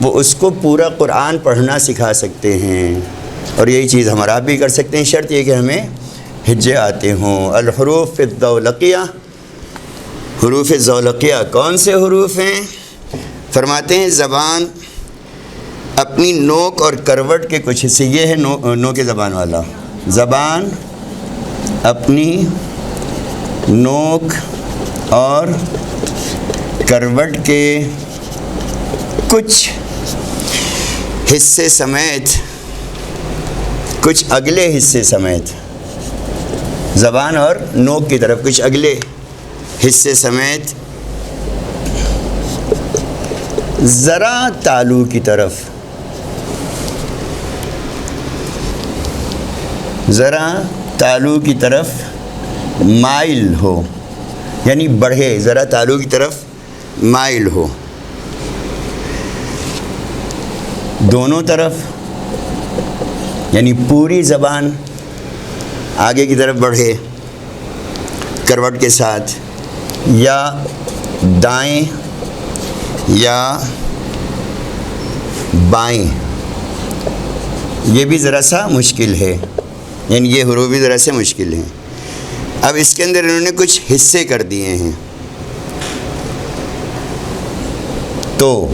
وہ اس کو پورا قرآن پڑھنا سکھا سکتے ہیں. اور یہی چیز ہمارا بھی کر سکتے ہیں, شرط یہ کہ ہمیں ہجے آتے ہوں. الحروف الذولقیہ. حروف ذولقیہ کون سے حروف ہیں؟ فرماتے ہیں زبان اپنی نوک اور کروٹ کے کچھ حصے, یہ ہے نوک زبان والا. زبان اپنی نوک اور کروٹ کے کچھ حصے سمیت, کچھ اگلے حصے سمیت, زبان اور نوک کی طرف کچھ اگلے حصے سمیت, ذرا تالو کی طرف, ذرا تالو کی طرف مائل ہو, یعنی بڑھے, ذرا تالو کی طرف مائل ہو. دونوں طرف, یعنی پوری زبان آگے کی طرف بڑھے کروٹ کے ساتھ, یا دائیں یا بائیں، یہ بھی ذرا سا مشکل ہے، یعنی یہ حروف بھی ذرا سے مشکل ہیں۔ اب اس کے اندر انہوں نے کچھ حصے کر دیے ہیں، تو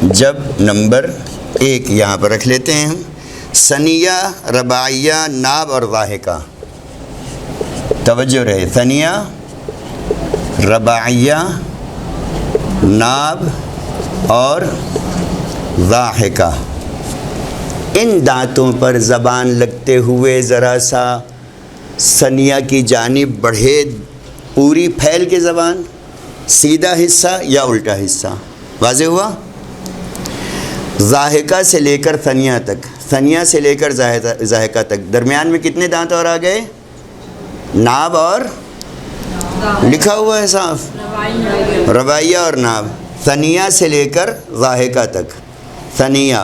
جب نمبر 1 یہاں پر رکھ لیتے ہیں ہم، ثنیہ، رباعیہ، ناب اور ضاحکہ۔ توجہ رہے، ثنیہ، رباعیہ، ناب اور ضاحکہ، ان دانتوں پر زبان لگتے ہوئے ذرا سا ثنیہ کی جانب بڑھے، پوری پھیل کے زبان، سیدھا حصہ یا الٹا حصہ، واضح ہوا؟ ضاحکہ سے لے کر ثنیہ تک، ثنیہ سے لے کر ضاحکہ تک، درمیان میں کتنے دانت اور آ گئے؟ ناب اور لکھا ہوا ہے صاف، رباعیہ اور ناب، ثنیہ سے لے کر ضاحکہ تک، ثنیہ،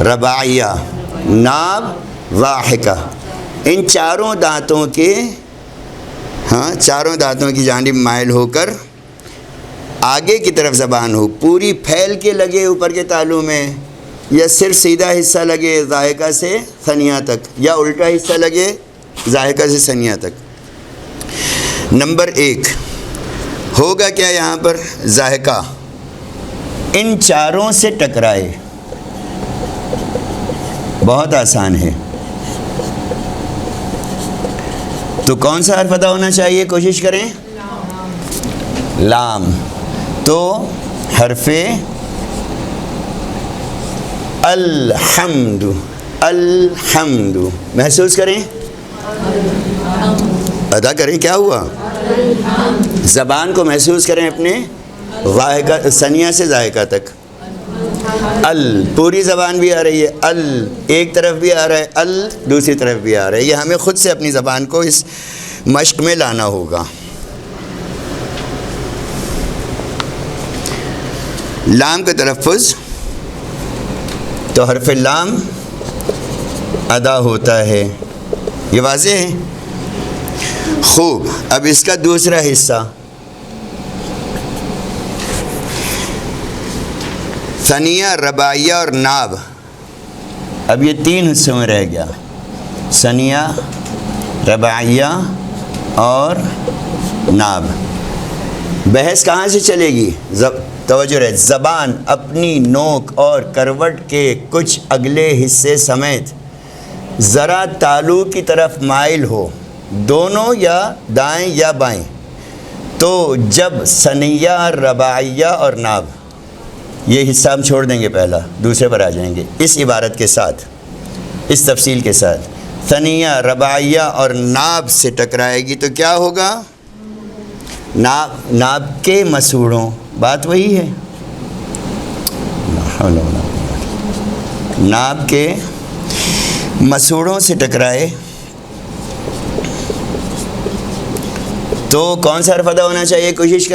رباعیہ، ناب، ضاحکہ، ان چاروں دانتوں کے چاروں دانتوں کی جانب مائل ہو کر آگے کی طرف زبان ہو، پوری پھیل کے لگے اوپر کے تالو میں، یا صرف سیدھا حصہ لگے ضاحکہ سے ثنیہ تک، یا الٹا حصہ لگے ضاحکہ سے ثنیہ تک۔ نمبر 1 ہوگا کیا یہاں پر؟ ضاحکہ ان چاروں سے ٹکرائے، بہت آسان ہے۔ تو کون سا حرف ادا ہونا چاہیے؟ کوشش کریں، لام۔ تو حرف الحمد، الحمد محسوس کریں، ادا کریں، کیا ہوا؟ زبان کو محسوس کریں اپنے ضاحکہ، ثنیہ سے ضاحکہ تک، ال پوری زبان بھی آ رہی ہے، ال ایک طرف بھی آ رہا ہے، ال دوسری طرف بھی آ رہا ہے، یہ ہمیں خود سے اپنی زبان کو اس مشق میں لانا ہوگا۔ لام کا تلفظ، تو حرف لام ادا ہوتا ہے، یہ واضح ہے؟ خوب، اب اس کا دوسرا حصہ، ثنیہ، رباعیہ اور ناب، اب یہ 3 حصوں میں رہ گیا، ثنیہ، رباعیہ اور ناب۔ بحث کہاں سے چلے گی؟ توجہ رہے، زبان اپنی نوک اور کروٹ کے کچھ اگلے حصے سمیت ذرا تالو کی طرف مائل ہو، دونوں یا دائیں یا بائیں، تو جب ثنیہ، رباعیہ اور ناب، یہ حصہ ہم چھوڑ دیں گے، پہلا دوسرے پر آ جائیں گے، اس عبارت کے ساتھ، اس تفصیل کے ساتھ، ثنیہ، رباعیہ اور ناب سے ٹکرائے گی تو کیا ہوگا؟ ناب کے مسوڑوں، بات وہی ہے، ناب کے مسوڑوں سے ٹکرائے تو کون سا حرف ادا ہونا چاہیے؟ کوشش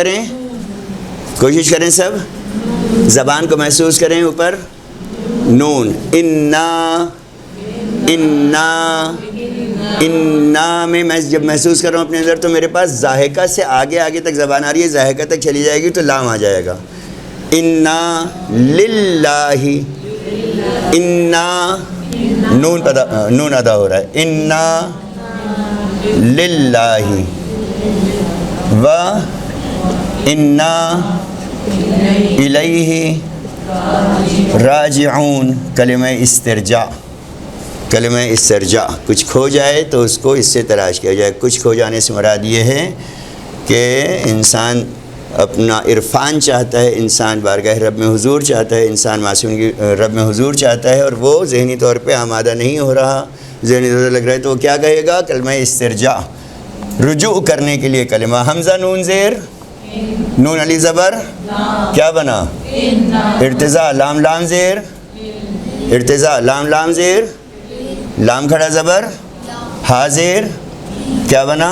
کریں سب، زبان کو محسوس کریں اوپر، نون، انا میں جب محسوس کر رہا ہوں اپنے اندر تو میرے پاس ضاحکہ سے آگے تک زبان آ رہی ہے، ضاحکہ تک چلی جائے گی تو لام آ جائے گا، انا للہ، انا نون ادا ہو رہا ہے، انا للہ و انا الیہ راجعون، کلمہ استرجاع، کچھ کھو جائے تو اس کو اس سے تلاش کیا جائے۔ کچھ کھو جانے سے مراد یہ ہے کہ انسان اپنا عرفان چاہتا ہے، انسان بارگاہ رب میں حضور چاہتا ہے، انسان معصوم کی رب میں حضور چاہتا ہے، اور وہ ذہنی طور پہ آمادہ نہیں ہو رہا، ذہنی طور لگ رہا ہے، تو وہ کیا کہے گا؟ کلمہ استرجاع، رجوع کرنے کے لیے کلمہ، حمزہ نون زیر، نون علی زبر، کیا بنا؟ ارتضاء، لام لام زیر، ارتضاء، لام لام زیر، لام کھڑا زبر، حاضر، کیا بنا؟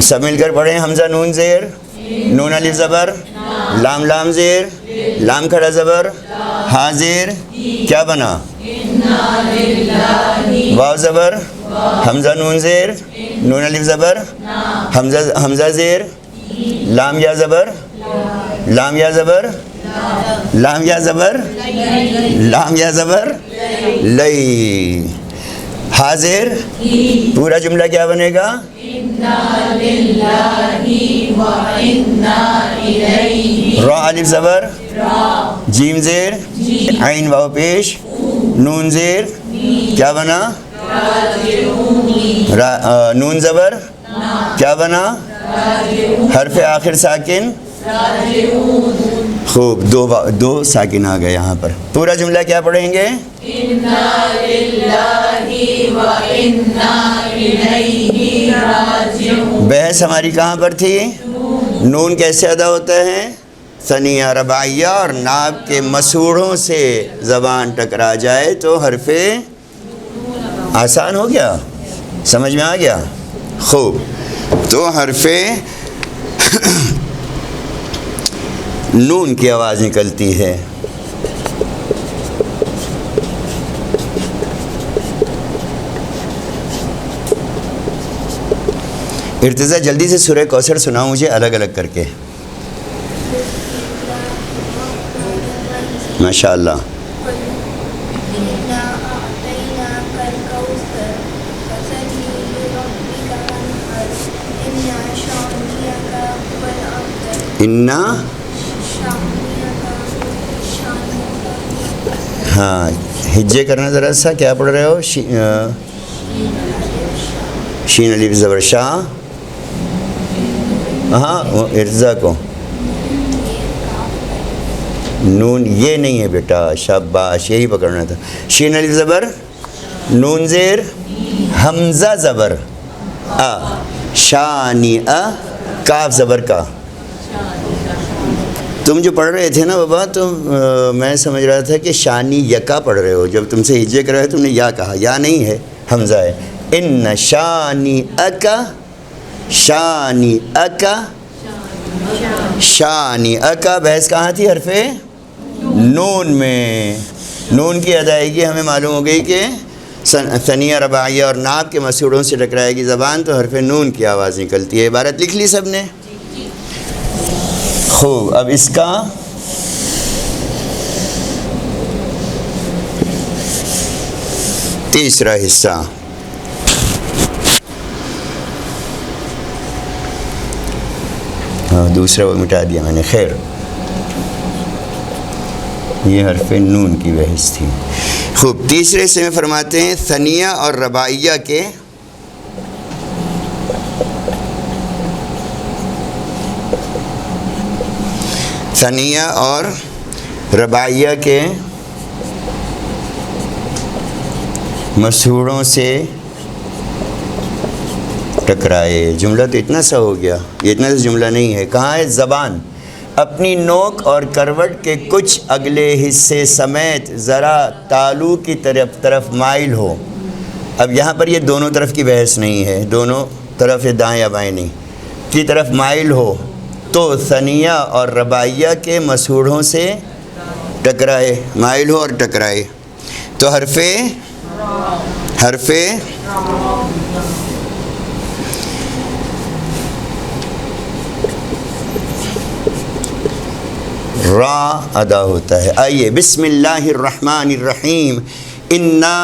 سب مل کر پڑھیں، حمزہ نون زیر، نون علی زبر، لام لام زیر، لام کھڑا زبر، حاضر، کیا بنا؟ واو زبر، حمزہ نون زیر نون الف زبر حمزہ زیر لام یا زبر لام یا زبر لام یا زبر لام یا زبر لئی حاضر پورا جملہ کیا بنے گا را الف زبر جیم زیر عین واو پیش نون زیر کیا بنا نون زبر کیا بنا حرف آخر ساکن خوب دو ساکن آ گئے یہاں پر پورا جملہ کیا پڑھیں گے بحث ہماری کہاں پر تھی نون کیسے ادا ہوتا ہے ثنیہ رباعیہ اور ناب کے مسوڑوں سے زبان ٹکرا جائے تو حرف آسان ہو گیا سمجھ میں آ گیا خوب تو حرف نون کی آواز نکلتی ہے ارتضیٰ جلدی سے سورہ کوثر سناؤ مجھے الگ الگ کر کے ماشاء اللہ انا ہاں ہجے کرنا ذرا سا کیا پڑھ رہے ہو شین الف زبر شاہ ہاں ارزا کو نون یہ نہیں ہے بیٹا شاباش یہی پکڑنا تھا شین الف زبر نون زیر حمزہ زبر شانی کاف زبر کا تم جو پڑھ رہے تھے نا بابا تو میں سمجھ رہا تھا کہ شانی یکا پڑھ رہے ہو جب تم سے ہجے کر رہے تم نے یا کہا یا نہیں ہے حمزہ ہے ان شانی اکا شانی اکا شانی اکا بحث کہاں تھی حرف نون میں نون کی ادائیگی ہمیں معلوم ہو گئی کہ ثنیہ رباعیہ اور ناب کے مسوڑوں سے ٹکرائے گی زبان تو حرف نون کی آواز نکلتی ہے عبارت لکھ لی سب نے خوب اب اس کا تیسرا حصہ دوسرا وہ مٹا دیا میں نے خیر یہ حرف نون کی بحث تھی خوب تیسرے حصے میں فرماتے ہیں ثنیہ اور رباعیہ کے ثنیہ اور رباعیہ کے مسوڑوں سے ٹکرائے جملہ تو اتنا سا ہو گیا یہ اتنا سا جملہ نہیں ہے کہاں ہے زبان اپنی نوک اور کروٹ کے کچھ اگلے حصے سمیت ذرا تالو کی طرف مائل ہو اب یہاں پر یہ دونوں طرف کی بحث نہیں ہے دونوں طرف دائیں یا بائیں نہیں کی طرف مائل ہو تو ثنیہ اور رباعیہ کے مسوڑوں سے ٹکرائے مائل ہو اور ٹکرائے تو حرف را ادا ہوتا ہے آئیے بسم اللہ الرحمن الرحیم انا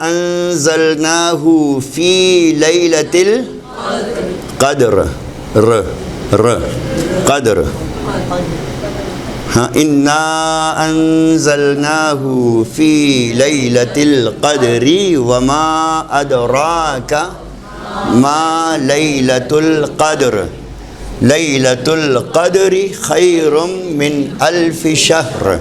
انزلناہ فی لیلۃ القدر قدر ہاں انا انزلناہ فی لیلۃ القدر وما ادراک ما لیلۃ القدر لیلۃ القدر خیر من الف شہر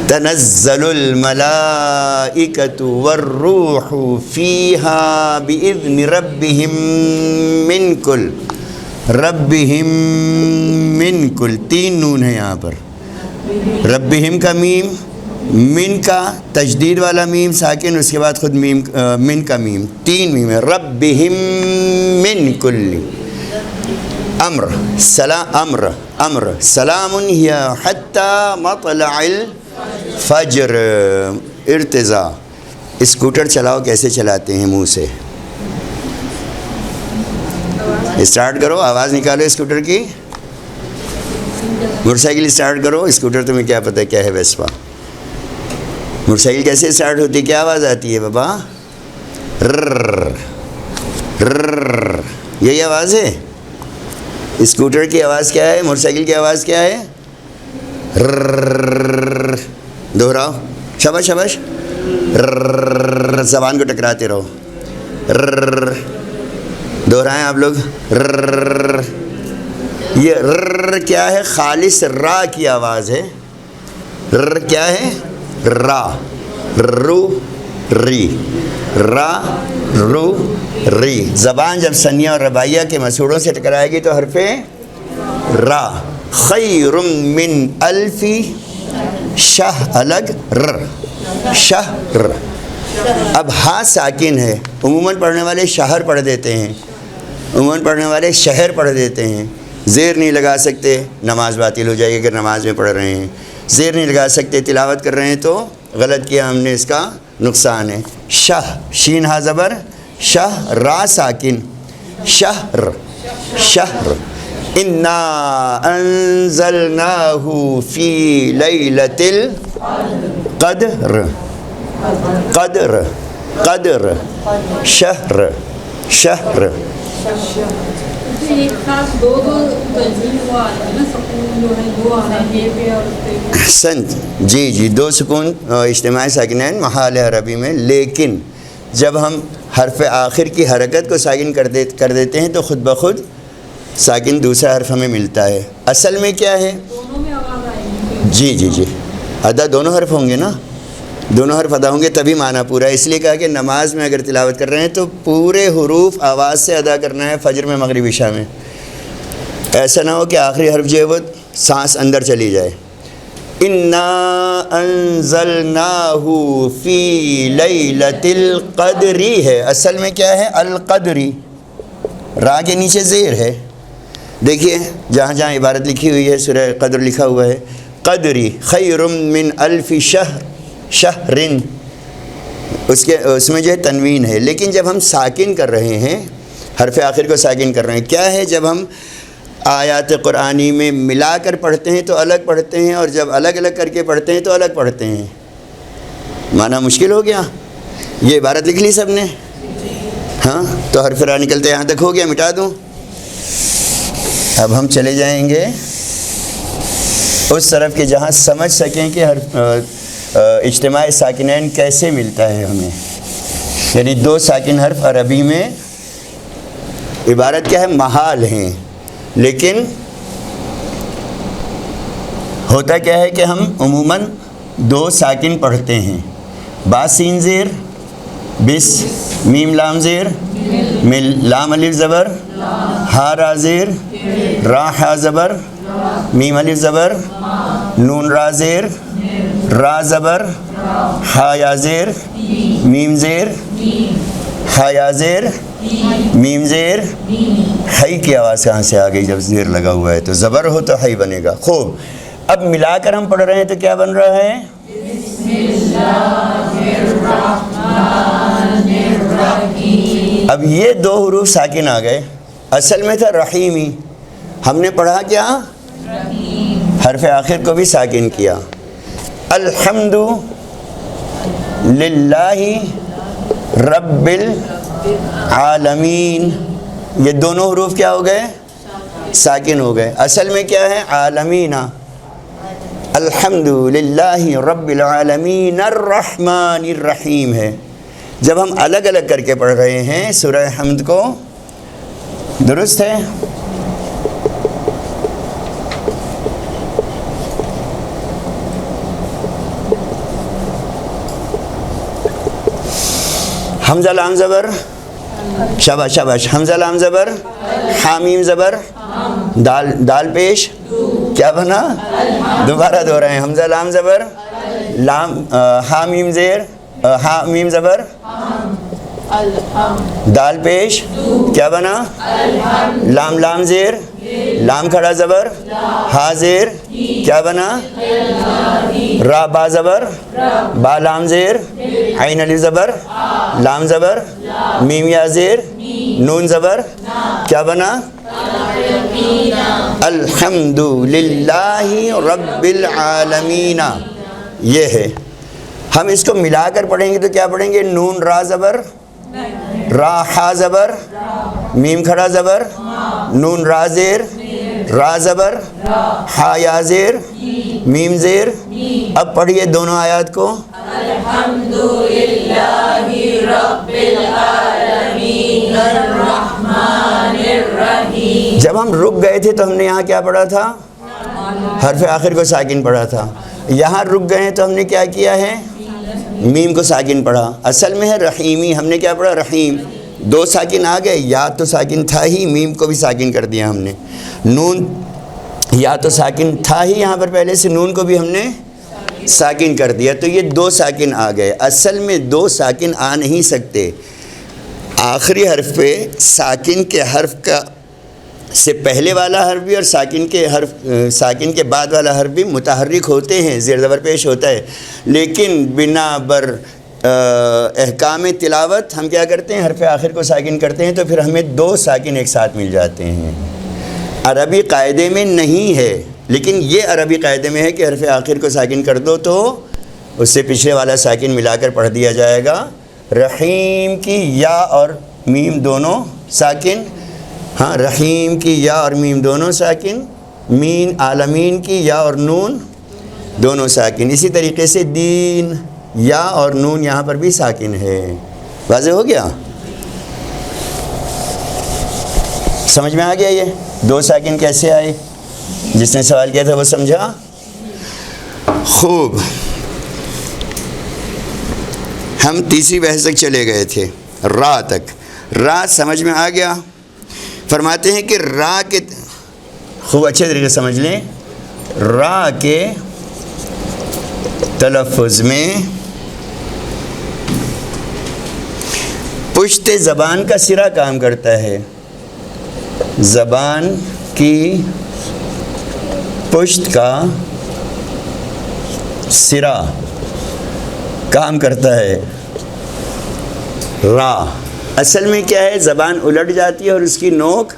تنزل الملائکۃ والروح فیہا بإذن ربہم من کل تین نون ہے یہاں پر ربہم کا میم من کا تجدید والا میم ساکن اس کے بعد خود میم من کا میم تین میم ہے ربہم من کل امر سلام ہی حتی مطلع الفجر ارتضاء اسکوٹر چلاؤ کیسے چلاتے ہیں؟ منہ سے اسٹارٹ کرو، آواز نکالو اسکوٹر کی. موٹر سائیکل اسٹارٹ کرو، اسکوٹر تمہیں کیا پتہ کیا ہے ویسپا. موٹر سائیکل کیسے اسٹارٹ ہوتی ہے؟ کیا آواز آتی ہے بابا؟ رر رر، یہی آواز ہے. اسکوٹر کی آواز کیا ہے؟ موٹر سائیکل کی آواز کیا ہے؟ رر. دہراؤ، شاباش شاباش. رر، زبان کو ٹکراتے رہو. رر، دہرائیں آپ لوگ. رر، یہ رر کیا ہے؟ خالص را کی آواز ہے. رر کیا ہے؟ را، رو ری، را رو ری. زبان جب ثنیہ اور رباعیہ کے مسوڑوں سے ٹکرائے گی تو حرف را. خیر من الف شہ الگ ر، شہر. اب ہاں ساکن ہے، عموماً پڑھنے والے شہر پڑھ دیتے ہیں، عموماً پڑھنے والے شہر پڑھ دیتے ہیں. زیر نہیں لگا سکتے، نماز باطل ہو جائے گی. اگر نماز میں پڑھ رہے ہیں زیر نہیں لگا سکتے، تلاوت کر رہے ہیں تو غلط کیا ہم نے، اس کا نقصان ہے. شہ، شین ہا زبر، شہ را ساکن، شہر شہر. انا انزلناہ فی لیلۃ القدر، قدر قدر، شہر شہر. ایک ساتھ دو تنوین وہ آ رہے ہیں نا، سکون جو ہے دو آ رہے ہیں یہ پہ اور اس پہ. سنت جی جی، دو سکون اجتماعی ساکنین محال ہے عربی میں. لیکن جب ہم حرف آخر کی حرکت کو ساکن کر دیتے ہیں تو خود بخود ساکن دوسرا حرف ہمیں ملتا ہے. اصل میں کیا ہے؟ دونوں میں آواز آئے گی. جی جی جی، ادا دونوں حرف ہوں گے نا، دونوں حرف ادا ہوں گے تبھی معنی پورا ہے. اس لیے کہا کہ نماز میں اگر تلاوت کر رہے ہیں تو پورے حروف آواز سے ادا کرنا ہے. فجر میں، مغرب، عشاء میں ایسا نہ ہو کہ آخری حرف جو ہے وہ سانس اندر چلی جائے. انا انزلناہ فی لیلۃ القدر ہے، اصل میں کیا ہے؟ القدری. را کے نیچے زیر ہے. دیکھیے جہاں جہاں عبارت لکھی ہوئی ہے سورہ قدر لکھا ہوا ہے قدری خیر من الف شہر، شہرن، اس میں جو ہے تنوین ہے. لیکن جب ہم ساکن کر رہے ہیں، حرف آخر کو ساکن کر رہے ہیں، کیا ہے؟ جب ہم آیات قرآنی میں ملا کر پڑھتے ہیں تو الگ پڑھتے ہیں، اور جب الگ الگ کر کے پڑھتے ہیں تو الگ پڑھتے ہیں. معنی مشکل ہو گیا؟ یہ عبارت لکھ لی سب نے؟ ہاں، تو حرف را نکلتے یہاں تک ہو گیا، مٹا دوں. اب ہم چلے جائیں گے اس طرف کہ جہاں سمجھ سکیں کہ اجتماع ساکنین کیسے ملتا ہے ہمیں. یعنی دو ساکن حرف عربی میں عبارت کیا ہے؟ محال ہیں. لیکن ہوتا کیا ہے کہ ہم عموماً دو ساکن پڑھتے ہیں. با سین زیر، بس، میم لام زیر، مل، لام الف زبر، ہا را زیر، را ہا زبر، میم الف زبر، نون را زیر، را زبر، ہا یا زیر، میم زیر، ہا یا زیر، میم زیر. ہائی کی آواز کہاں سے آ گئی؟ جب زیر لگا ہوا ہے تو زبر ہو تو ہائی بنے گا. خوب، اب ملا کر ہم پڑھ رہے ہیں تو کیا بن رہا ہے؟ بسم اللہ الرحمن الرحیم. اب یہ دو حروف ساکن آ گئے. اصل میں تھا رحیمی، ہم نے پڑھا کیا؟ رحیم. حرف آخر کو بھی ساکن کیا. الحمد للہ رب العالمین. یہ دونوں حروف کیا ہو گئے؟ ساکن ہو گئے. اصل میں کیا ہے؟ عالمین. الحمد للہ رب العالمین الرحمن الرحیم ہے. جب ہم الگ الگ کر کے پڑھ رہے ہیں سورہ حمد کو، درست ہے؟ حمزہ لام زبر، شاباش شاباش. حمزہ لام زبر، حامیم زبر، دال، دال پیش، کیا بنا؟ دوبارہ دوہرائیں ہیں. حمزہ لام زبر، لام، حامیم زیر، حامیم زبر، دال پیش، کیا بنا؟ لام لام زیر، لام کھڑا زبر حاضر کیا بنا را با زبر با لام زیر عین الف زبر لام زبر میم یا زیر نون زبر کیا بنا الحمد للہ رب العالمین. یہ ہے. ہم اس کو ملا کر پڑھیں گے تو کیا پڑھیں گے؟ نون را زبر را ہا زبر میم کھڑا زبر نون را زیر را زبر ہا یا زیر میم زیر. اب پڑھیے دونوں آیات کو. الحمدللہ رب العالمین الرحمن الرحیم. جب ہم رک گئے تھے تو ہم نے یہاں کیا پڑھا تھا؟ حرف آخر کو ساکن پڑھا تھا. یہاں رک گئے ہیں تو ہم نے کیا کیا ہے؟ میم کو ساکن پڑھا. اصل میں ہے رحیمی. ہم نے کیا پڑھا؟ رحیم. دو ساکن آ گئے. یا تو ساکن تھا ہی میم کو بھی ساکن کر دیا ہم نے. نون یا تو ساکن تھا ہی یہاں پر پہلے سے نون کو بھی ہم نے ساکن کر دیا تو یہ دو ساکن آ گئے. اصل میں دو ساکن آ نہیں سکتے. آخری حرف پہ ساکن کے حرف کا سے پہلے والا حرف بھی اور ساکن کے بعد والا حرف بھی متحرک ہوتے ہیں، زیر زبر پیش ہوتا ہے. لیکن بنا بر احکام تلاوت ہم کیا کرتے ہیں؟ حرف آخر کو ساکن کرتے ہیں تو پھر ہمیں دو ساکن ایک ساتھ مل جاتے ہیں. عربی قاعدے میں نہیں ہے لیکن یہ عربی قاعدے میں ہے کہ حرف آخر کو ساکن کر دو تو اس سے پچھلے والا ساکن ملا کر پڑھ دیا جائے گا. رحیم کی یا اور میم دونوں ساکن. ہاں رحیم کی یا اور میم دونوں ساکن. مین عالمین کی یا اور نون دونوں ساکن. اسی طریقے سے دین یا اور نون یہاں پر بھی ساکن ہے. واضح ہو گیا؟ سمجھ میں آ گیا؟ یہ دو ساکن کیسے آئے؟ جس نے سوال کیا تھا وہ سمجھا؟ خوب. ہم تیسری بحث تک چلے گئے تھے، را تک. را سمجھ میں آ گیا؟ فرماتے ہیں کہ را کے خوب اچھے طریقے سے سمجھ لیں. را کے تلفظ میں پشت زبان کا سرا کام کرتا ہے. زبان کی پشت کا سرا کام کرتا ہے. را اصل میں کیا ہے؟ زبان الٹ جاتی ہے اور اس کی نوک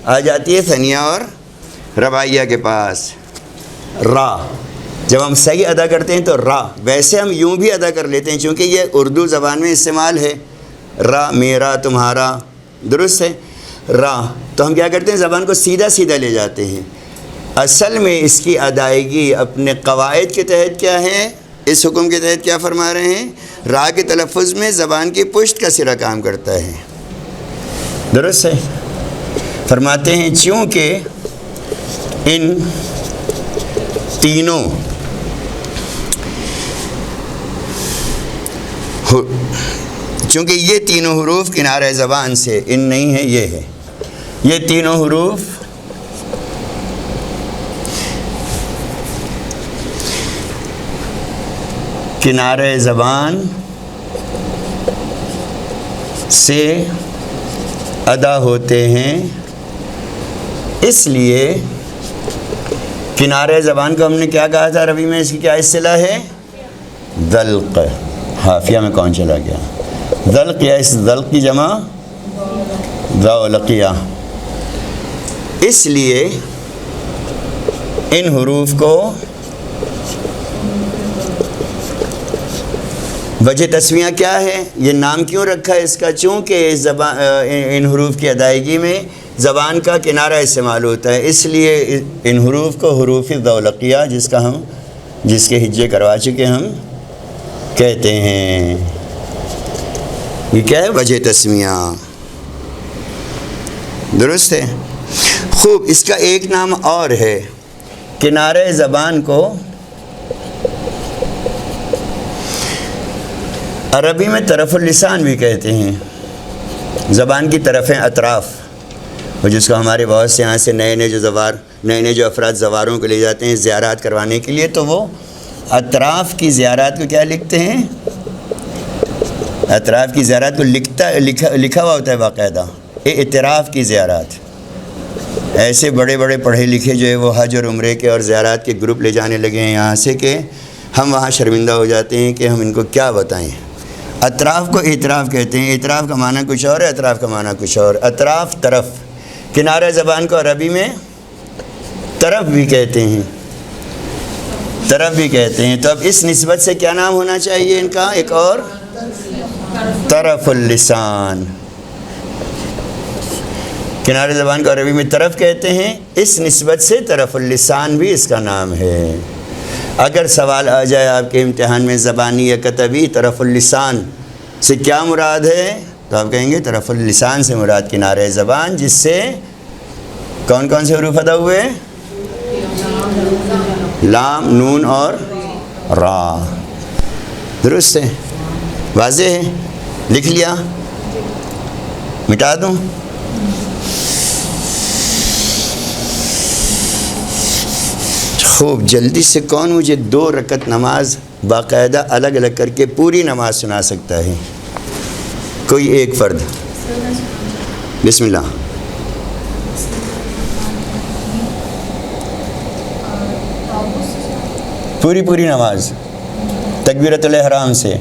آ جاتی ہے ثنیہ اور رباعیہ کے پاس. را جب ہم صحیح ادا کرتے ہیں تو را. ویسے ہم یوں بھی ادا کر لیتے ہیں چونکہ یہ اردو زبان میں استعمال ہے. را میرا تمہارا درست ہے. را تو ہم کیا کرتے ہیں؟ زبان کو سیدھا سیدھا لے جاتے ہیں. اصل میں اس کی ادائیگی اپنے قواعد کے تحت کیا ہے؟ اس حکم کے تحت کیا فرما رہے ہیں؟ را کے تلفظ میں زبان کی پشت کا سرا کام کرتا ہے. درست ہے. فرماتے ہیں چونکہ ان تینوں چونکہ یہ تینوں حروف کنارہ زبان سے ان نہیں ہے، یہ ہے. یہ تینوں حروف کنارہ زبان سے ادا ہوتے ہیں. اس لیے کنارہ زبان کو ہم نے کیا کہا تھا عربی میں؟ اس کی کیا اصطلاح ہے؟ ذلق. حافیہ میں کون چلا گیا؟ ذلق یا اس ذلق کی جمع ذولقیہ. اس لیے ان حروف کو وجہ تسمیہ کیا ہے؟ یہ نام کیوں رکھا ہے اس کا؟ چونکہ ان حروف کی ادائیگی میں زبان کا کنارہ استعمال ہوتا ہے. اس لیے ان حروف کو حروف ذولقیہ جس کے ہجے کروا چکے ہم کہتے ہیں. یہ کیا ہے؟ وجہ تسمیہ. درست ہے. خوب. اس کا ایک نام اور ہے. کنارہ زبان کو عربی میں طرف اللسان بھی کہتے ہیں. زبان کی طرفیں، اطراف، اور جس کو ہمارے بہت سے یہاں سے نئے جو افراد زواروں کو لے جاتے ہیں زیارات کروانے کے لیے تو وہ اطراف کی زیارات کو کیا لکھتے ہیں؟ اطراف کی زیارات کو لکھا ہوا ہوتا ہے باقاعدہ. اطراف کی زیارات. ایسے بڑے بڑے پڑھے لکھے جو ہے وہ حج اور عمرے کے اور زیارات کے گروپ لے جانے لگے ہیں یہاں سے کہ ہم وہاں شرمندہ ہو جاتے ہیں کہ ہم ان کو کیا بتائیں۔ اطراف کو اطراف کہتے ہیں، اطراف کا معنی کچھ اور ہے، اطراف کا معنی کچھ اور۔ اطراف طرف، کنارہ زبان کو عربی میں طرف بھی کہتے ہیں، طرف بھی کہتے ہیں۔ تو اب اس نسبت سے کیا نام ہونا چاہیے ان کا ایک اور؟ طرف اللسان۔ کنارے زبان کو عربی میں طرف کہتے ہیں، اس نسبت سے طرف اللسان بھی اس کا نام ہے۔ اگر سوال آ جائے آپ کے امتحان میں زبانی یا کتبی طرف اللسان سے کیا مراد ہے، تو آپ کہیں گے طرف اللسان سے مراد کنارے زبان، جس سے کون کون سے حروف ادا ہوئے؟ لام، نون اور را۔ درست ہے، واضح ہے، لکھ لیا، مٹا دوں؟ خوب، جلدی سے کون مجھے 2 رکعت نماز باقاعدہ الگ الگ کر کے پوری نماز سنا سکتا ہے؟ کوئی ایک فرد؟ بسم اللہ۔ پوری نماز تکبیرۃ الاحرام سے۔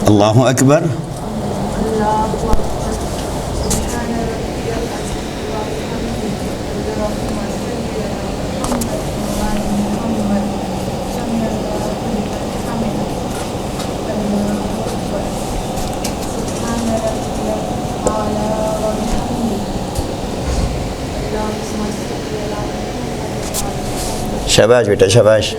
اللہ اکبر۔ شاباش بیٹا، شاباش۔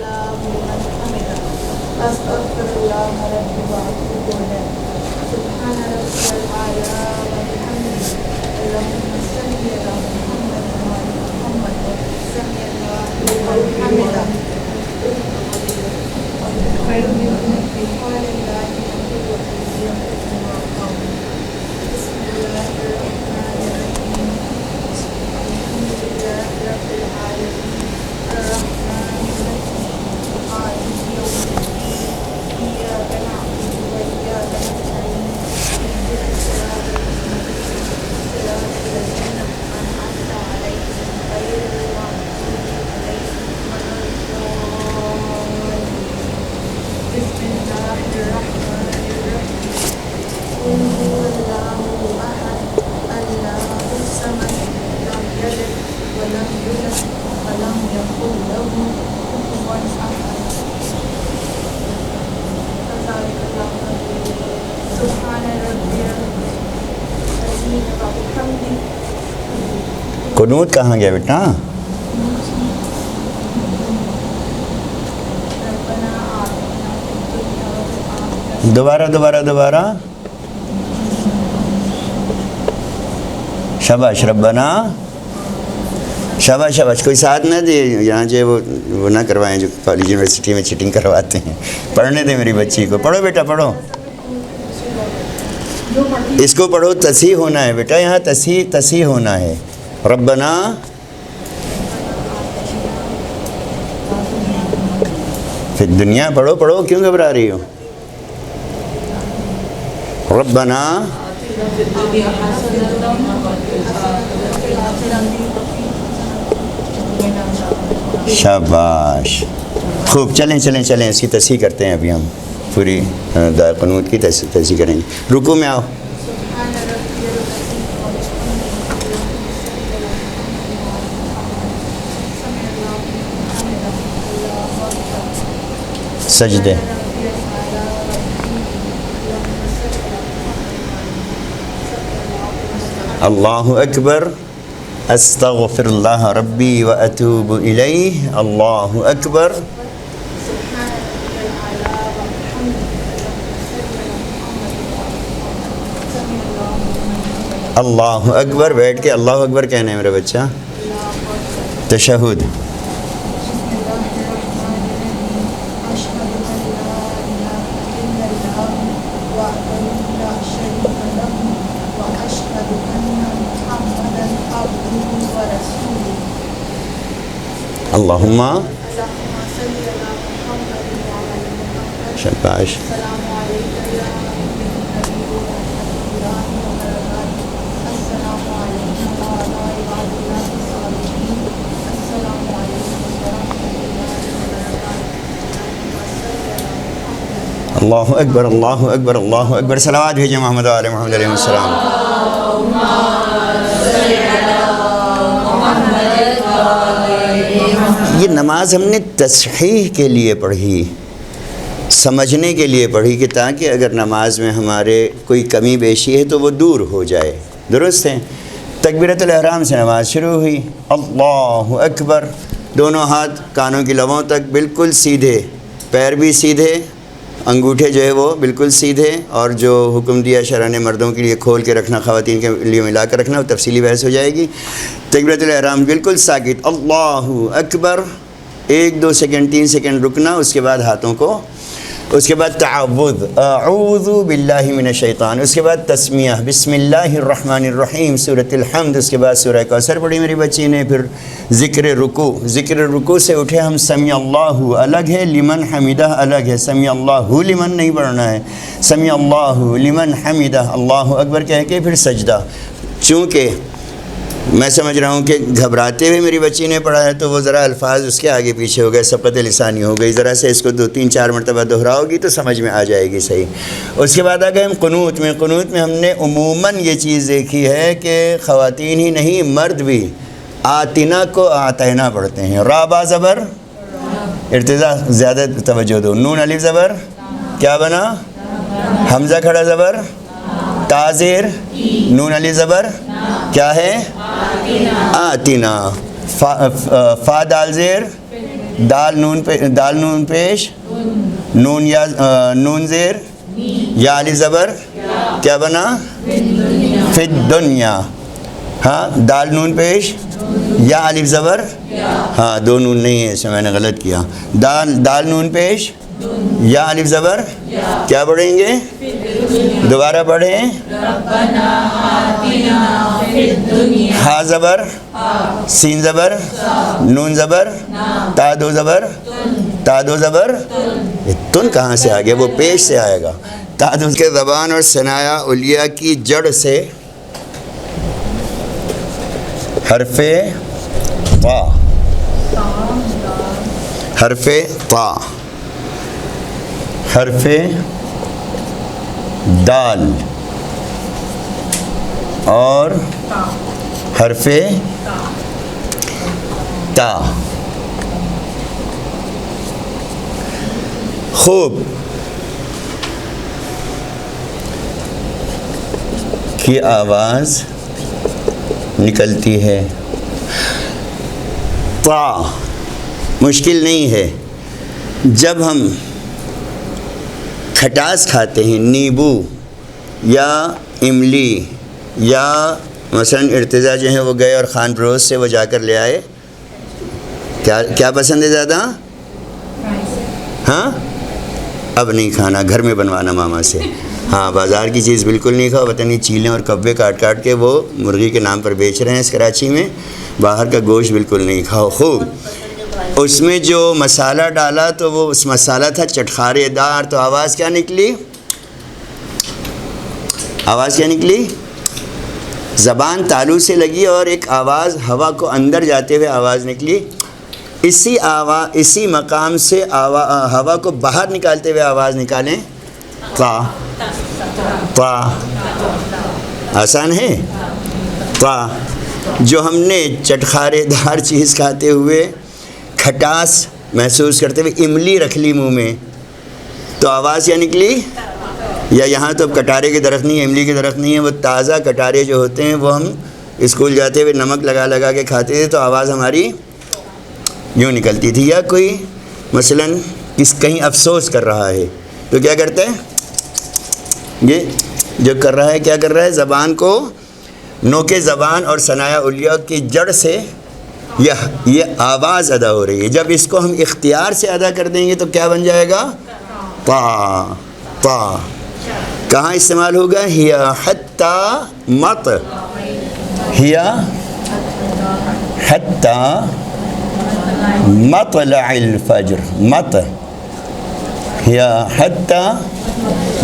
قنوت کہاں گیا بیٹا؟ دوبارہ شاباش، ربنا، شاباش شاباش۔ کوئی ساتھ نہ دے یہاں جو وہ نہ کروائیں جو کالج یونیورسٹی میں چیٹنگ کرواتے ہیں۔ پڑھنے دے میری بچی کو، پڑھو بیٹا پڑھو، اس کو پڑھو، تصحیح ہونا ہے بیٹا، یہاں تصحیح ہونا ہے۔ ربنا، پھر دنیا پڑھو، کیوں گھبرا رہی ہو؟ ربنا، شاباش، خوب۔ چلیں اس کی تصحیح کرتے ہیں ابھی ہم، پوری دعا قنوت کی تصحیح کریں گے۔ رکوع میں آؤ۔ سجدے، اللہ اکبر، استغفر اللہ ربی و اتوب الیہ، اللہ اکبر، اللہ اکبر۔ بیٹھ کے اللہ اکبر کہنا ہے میرا بچہ۔ تشہد، اللہم شاباش۔ اللہ اکبر، اللہ اکبر، اللہ اکبر۔ صلوات بھیجیں محمد علیہ محمد علیہ السلام۔ یہ نماز ہم نے تصحیح کے لیے پڑھی، سمجھنے کے لیے پڑھی، کہ تاکہ اگر نماز میں ہمارے کوئی کمی بیشی ہے تو وہ دور ہو جائے۔ درست ہے؟ تکبیرۃ الاحرام سے نماز شروع ہوئی، اللہ اکبر، دونوں ہاتھ کانوں کی لبوں تک بالکل سیدھے، پیر بھی سیدھے، انگوٹھے جو ہے وہ بالکل سیدھے، اور جو حکم دیا شرع نے مردوں کے لیے کھول کے رکھنا، خواتین کے لیے ملا کر رکھنا، وہ تفصیلی بحث ہو جائے گی۔ تکبیرۃ الاحرام بالکل ساکت، اللہ اکبر، 1 2 سیکنڈ 3 سیکنڈ رکنا، اس کے بعد ہاتھوں کو، اس کے بعد تعوذ، اعوذ باللہ من الشیطان، اس کے بعد تسمیہ، بسم اللہ الرحمن الرحیم، سورۃ الحمد، اس کے بعد سورہ کوثر پڑھی میری بچی نے، پھر ذکر رکوع، ذکر رکوع سے اٹھے ہم سمیع اللہ الگ ہے، لمن حمیدہ الگ ہے، سمیع اللہ لمن نہیں پڑھنا ہے، سمیع اللہ لمن حمیدہ، اللہ اکبر کہہ کے پھر سجدہ۔ چونکہ میں سمجھ رہا ہوں کہ گھبراتے ہوئے میری بچی نے پڑھا ہے تو وہ ذرا الفاظ اس کے آگے پیچھے ہو گئے، سبقت لسانی ہو گئی، ذرا سے اس کو 2 3 4 مرتبہ دہراؤ گی تو سمجھ میں آ جائے گی صحیح۔ اس کے بعد آ گئے ہم قنوت میں۔ قنوت میں ہم نے عموماً یہ چیز دیکھی ہے کہ خواتین ہی نہیں مرد بھی آتنا کو آتینا پڑھتے ہیں، را با زبر، ارتجاع زیادہ توجہ دو، نون الف زبر کیا بنا، حمزہ کھڑا زبر، تا زیر، نون الف زبر کیا ہے، آتنا، فا دال زیر، دال نون پیش، نون یا نون زیر، یا الف زبر کیا بنا، فی الدنیا، ہاں دال نون پیش، یا الف زبر، ہاں 2 نون نہیں ہے اس میں، میں نے غلط کیا، دال نون پیش، یا الف زبر کیا پڑھیں گے، دوبارہ پڑھیں، ہا زبر، سین زبر، نون زبر، تا 2 زبر، تا 2 زبر، تن کہاں سے آ گیا، وہ پیش سے آئے گا، تا 2 کے زبان اور ثنایا علیہ کی جڑ سے حرف طا، حرف طا، حرف دال اور حرف تا۔ خوب کی آواز نکلتی ہے، طا مشکل نہیں ہے۔ جب ہم کھٹاس کھاتے ہیں، نیبو یا املی یا مثلاً ارتضیٰ جو ہیں وہ گئے اور خان پروز سے وہ جا کر لے آئے، کیا پسند ہے زیادہ، ہاں اب نہیں کھانا، گھر میں بنوانا ماما سے، ہاں بازار کی چیز بالکل نہیں کھاؤ، پتہ نہیں چیلیں اور کبے کاٹ کاٹ کے وہ مرغی کے نام پر بیچ رہے ہیں اس کراچی میں، باہر کا گوشت بالکل نہیں کھاؤ۔ خوب اس میں جو مسالہ ڈالا تو وہ اس مسالہ تھا چٹخارے دار، تو آواز کیا نکلی، آواز کیا نکلی، زبان تالو سے لگی اور ایک آواز ہوا کو اندر جاتے ہوئے آواز نکلی، اسی مقام سے ہوا کو باہر نکالتے ہوئے آواز نکالیں، طا، طا، آسان ہے، طا۔ جو ہم نے چٹخارے دار چیز کھاتے ہوئے کھٹاس محسوس کرتے ہوئے املی رکھ لی منہ میں تو آواز کیا نکلی، یا یہاں تو اب کٹارے کے درخت نہیں ہے، املی کے درخت نہیں ہے، وہ تازہ کٹارے جو ہوتے ہیں وہ ہم اسکول جاتے ہوئے نمک لگا لگا کے کھاتے تھے تو آواز ہماری یوں نکلتی تھی. یا کوئی مثلاً کہیں افسوس کر رہا ہے تو کیا کرتا ہے، یہ جو کر رہا ہے کیا کر رہا ہے، زبان کو نوک زبان اور ثنایا علیہ کی جڑ سے یہ آواز ادا ہو رہی ہے. جب اس کو ہم اختیار سے ادا کر دیں گے تو کیا بن جائے گا، تا. تا کہاں استعمال ہوگا، ہیا حتی مت، ہیا حتی مطلع الفجر، مت ہیا حتی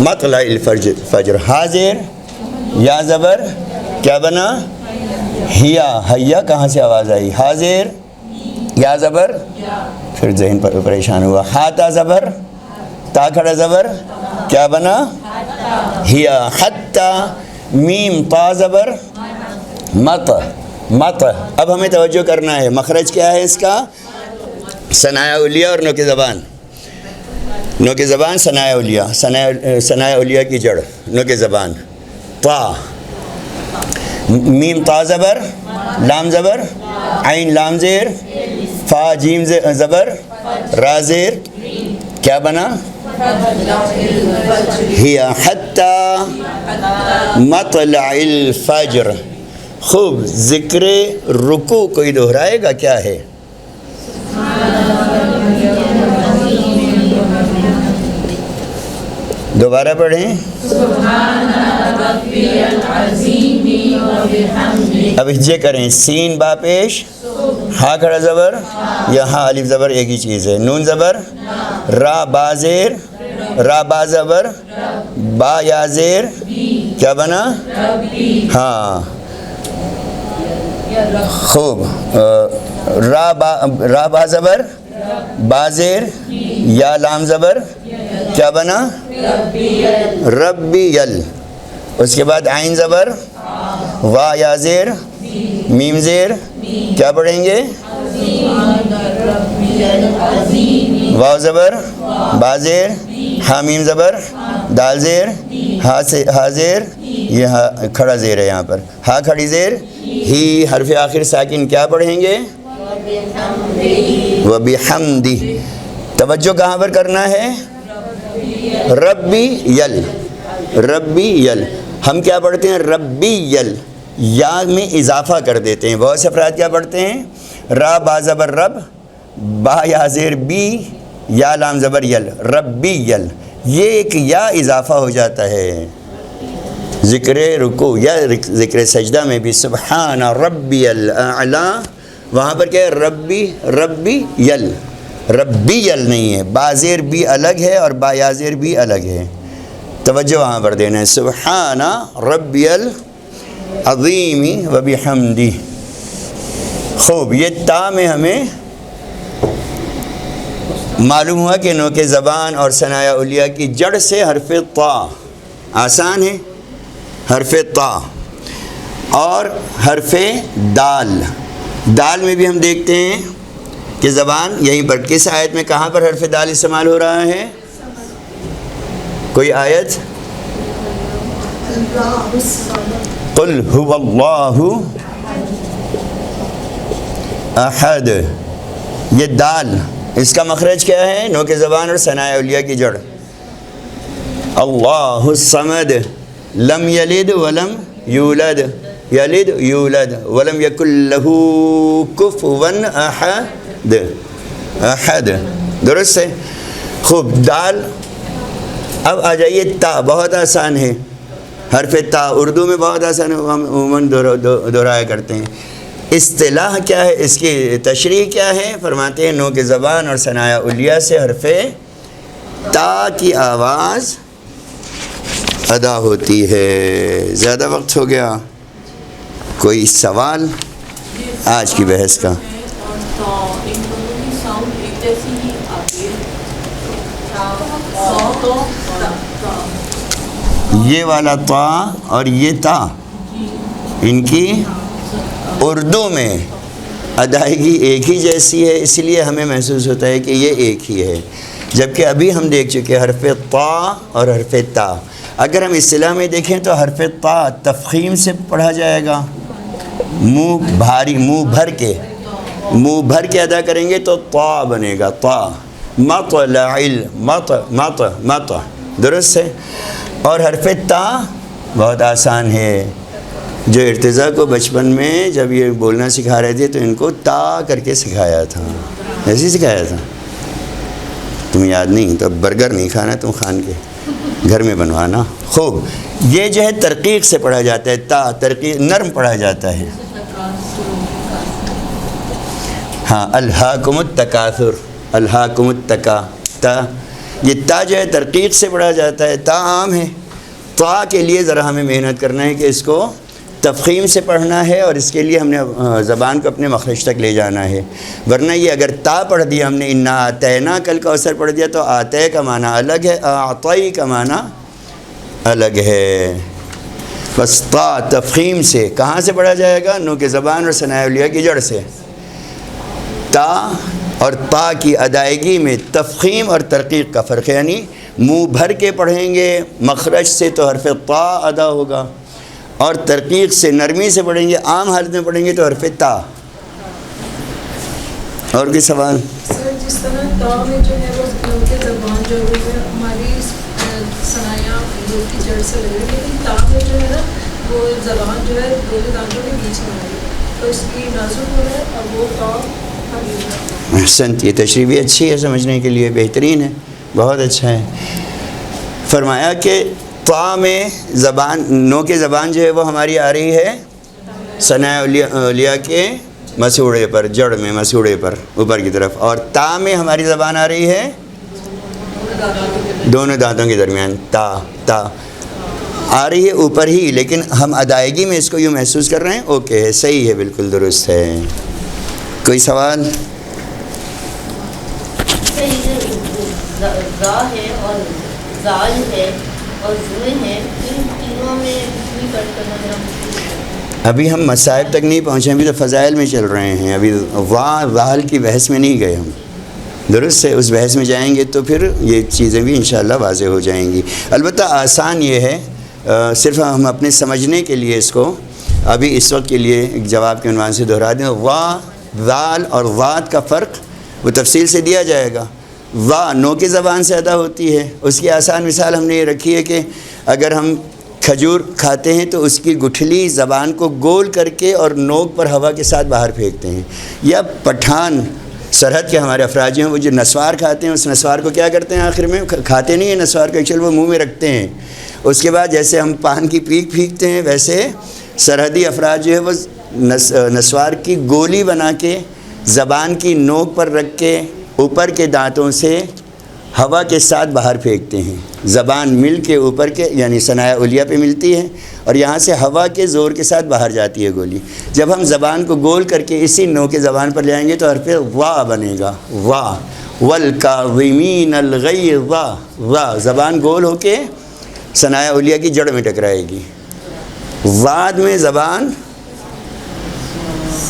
مطلع الفجر. حاضر یا زبر کیا بنا، ہیا. ہیا کہاں سے آواز آئی، حاضر یا زبر، پھر ذہن پر پریشان ہوا. ہاتا زبر، تا کھڑا زبر کیا بنا، ہیا حتی. میم تا زبر مت، مت. اب ہمیں توجہ کرنا ہے، مخرج کیا ہے اس کا، ثنایا علیہ اور نوک زبان. نوک زبان ثنایا علیہ، ثنایا علیہ کی جڑ نوک زبان. تا، میم تا زبر، لام زبر، عین لام زیر، فا جیم زبر، را زیر کیا بنا، ہیا حتی مطلع الفجر. خوب. ذکر رکوع کوئی دہرائے گا کیا ہے، دوبارہ پڑھیں. اب ہجے کریں، سین با پیش، ہا کھڑا زبر، یہاں الف زبر ایک ہی چیز ہے. نون زبر، را با زیر، را با زبر، با یا زیر کیا بنا، ہاں خوب. را با زبر، با زیر، یا لام زبر کیا بنا، ربی یل. اس کے بعد عین زبر، وا یا زیر، میم زیر کیا پڑھیں گے، واو زبر، با زیر، ہا میم زبر، دال زیر، ہا زیر، یہ کھڑا زیر ہے یہاں پر، ہا کھڑی زیر، ہی حرف آخر ساکن کیا پڑھیں گے، وبحمدہ. توجہ کہاں پر کرنا ہے، ربی یل، ربی یل. ہم کیا پڑھتے ہیں، ربی یل، یا میں اضافہ کر دیتے ہیں. بہت سے افراد کیا پڑھتے ہیں، را با زبر رب، با یا زیر بی، یا لام زبر یل، ربی یل. یہ ایک یا اضافہ ہو جاتا ہے. ذکر رکوع یا ذکر سجدہ میں بھی سبحان ربی الاعلیٰ، وہاں پر کیا ہے، ربی، ربی یل، ربی یل نہیں ہے. با زیر بھی الگ ہے اور با یا زیر بھی الگ ہے. توجہ وہاں پر دینا ہے، سبحان ربی العظیم وبحمدہ. خوب. یہ تا میں ہمیں معلوم ہوا کہ نوک زبان اور ثنایا علیہ کی جڑ سے حرف تا آسان ہے، حرف تا. اور حرف دال، دال میں بھی ہم دیکھتے ہیں کہ زبان یہیں پر کس آیت میں کہاں پر حرف دال استعمال ہو رہا ہے، کوئی آیت، قل هو اللہ احد. یہ دال اس کا مخرج کیا ہے، نوک زبان اور ثنایا علیہ کی جڑ. اللہ الصمد لم یلد ولم یولد، یلد یولد، ولم یکن لہ کفوا احد، احد. درست ہے. خوب. دال. اب آ جائیے تا، بہت آسان ہے حرف تا، اردو میں بہت آسان ہے، ہم عموماً دہرایا کرتے ہیں. اصطلاح کیا ہے، اس کی تشریح کیا ہے، فرماتے ہیں نوک زبان اور ثنایا علیہ سے حرف تا کی آواز ادا ہوتی ہے. زیادہ وقت ہو گیا، کوئی سوال آج کی بحث کا؟ یہ والا تا اور یہ تا، ان کی اردو میں ادائیگی ایک ہی جیسی ہے، اس لیے ہمیں محسوس ہوتا ہے کہ یہ ایک ہی ہے. جبکہ ابھی ہم دیکھ چکے حرف تا اور حرف تا. اگر ہم اصطلاح میں دیکھیں تو حرف تا تفخیم سے پڑھا جائے گا، منہ بھاری، منہ بھر کے ادا کریں گے تو طا بنے گا، طا مطلع مط درست ہے. اور حرف تا بہت آسان ہے. جو ارتضیٰ کو بچپن میں جب یہ بولنا سکھا رہے تھے تو ان کو تا کر کے سکھایا تھا، ایسے ہی سکھایا تھا. تمہیں یاد نہیں تو اب برگر نہیں کھانا تم خان کے، گھر میں بنوانا. خوب، یہ جو ہے ترقیق سے پڑھا جاتا ہے، تا ترقیق نرم پڑھا جاتا ہے. ہاں، الہاکم التکاثر، الہاکم التکا، تا یہ تا جو ہے ترقیق سے پڑھا جاتا ہے. تا عام ہے، تا کے لیے ذرا ہمیں محنت کرنا ہے کہ اس کو تفخیم سے پڑھنا ہے، اور اس کے لیے ہم نے زبان کو اپنے مخرج تک لے جانا ہے. ورنہ یہ اگر تا پڑھ دیا ہم نے، انا آتینا کل کوثر پڑھ دیا تو آتے کا معنی الگ ہے، اعطی کا معنی الگ ہے. بس تا تفخیم سے کہاں سے پڑھا جائے گا؟ نو کے زبان اور ثناء اولیاء کی جڑ سے. تا اور تا کی ادائیگی میں تفخیم اور ترقیق کا فرق ہے، یعنی منہ بھر کے پڑھیں گے مخرج سے تو حرف تا ادا ہوگا، اور ترقیق سے نرمی سے پڑھیں گے، عام حالت میں پڑھیں گے تو حرف تا. اور کوئی سوال؟ سر جس طرح تا میں جو ہے وہ نون کے زبان جو ہے ہماری ثنایا کی جڑ سے لگے، لیکن تا میں جو ہے نا وہ زبان جو ہے دو دانتوں کے بیچ میں آئی تو اس کی نازک ہو رہا ہے، اور وہ تا احسنت، یہ تشریح بھی اچھی ہے، سمجھنے کے لیے بہترین ہے، بہت اچھا ہے. فرمایا کہ تا میں زبان، نو کے زبان جو ہے وہ ہماری آ رہی ہے ثناء اولیاء کے مسوڑے پر، جڑ میں مسوڑے پر اوپر کی طرف، اور تا میں ہماری زبان آ رہی ہے دونوں دانتوں کے درمیان. تا آ رہی ہے اوپر ہی، لیکن ہم ادائیگی میں اس کو یوں محسوس کر رہے ہیں. اوکے ہے، صحیح ہے، بالکل درست ہے. کوئی سوال؟ را ہے اور زال ہے اور زوئے ہیں، ان تینوں میں بھی فرق کرنا ذرا مشکل ہے. ابھی ہم مصائب تک نہیں پہنچے، ابھی تو فضائل میں چل رہے ہیں، ابھی زال کی بحث میں نہیں گئے ہم. درست ہے، اس بحث میں جائیں گے تو پھر یہ چیزیں بھی انشاءاللہ واضح ہو جائیں گی. البتہ آسان یہ ہے، صرف ہم اپنے سمجھنے کے لیے اس کو ابھی اس وقت کے لیے ایک جواب کے عنوان سے دہرا دیں. زال اور ذات کا فرق وہ تفصیل سے دیا جائے گا. نو کی زبان سے ادا ہوتی ہے. اس کی آسان مثال ہم نے یہ رکھی ہے کہ اگر ہم کھجور کھاتے ہیں تو اس کی گٹھلی زبان کو گول کر کے اور نوک پر ہوا کے ساتھ باہر پھینکتے ہیں. یا پٹھان سرحد کے ہمارے افراد ہیں وہ جو نسوار کھاتے ہیں، اس نسوار کو کیا کرتے ہیں؟ آخر میں کھاتے نہیں ہیں نسوار کو، ایکچوئل وہ منہ میں رکھتے ہیں. اس کے بعد جیسے ہم پان کی پیک پھینکتے ہیں، ویسے سرحدی افراد جو ہے وہ نسوار کی گولی بنا کے زبان کی نوک پر رکھ کے اوپر کے دانتوں سے ہوا کے ساتھ باہر پھینکتے ہیں. زبان مل کے اوپر کے یعنی ثناء اولیاء پہ ملتی ہے اور یہاں سے ہوا کے زور کے ساتھ باہر جاتی ہے گولی. جب ہم زبان کو گول کر کے اسی نو کے زبان پر لے آئیں گے تو حرف وا بنے گا. وا والکاظمین الغیظ. وا زبان گول ہو کے ثناء اولیاء کی جڑ میں ٹکرائے گی. واد میں زبان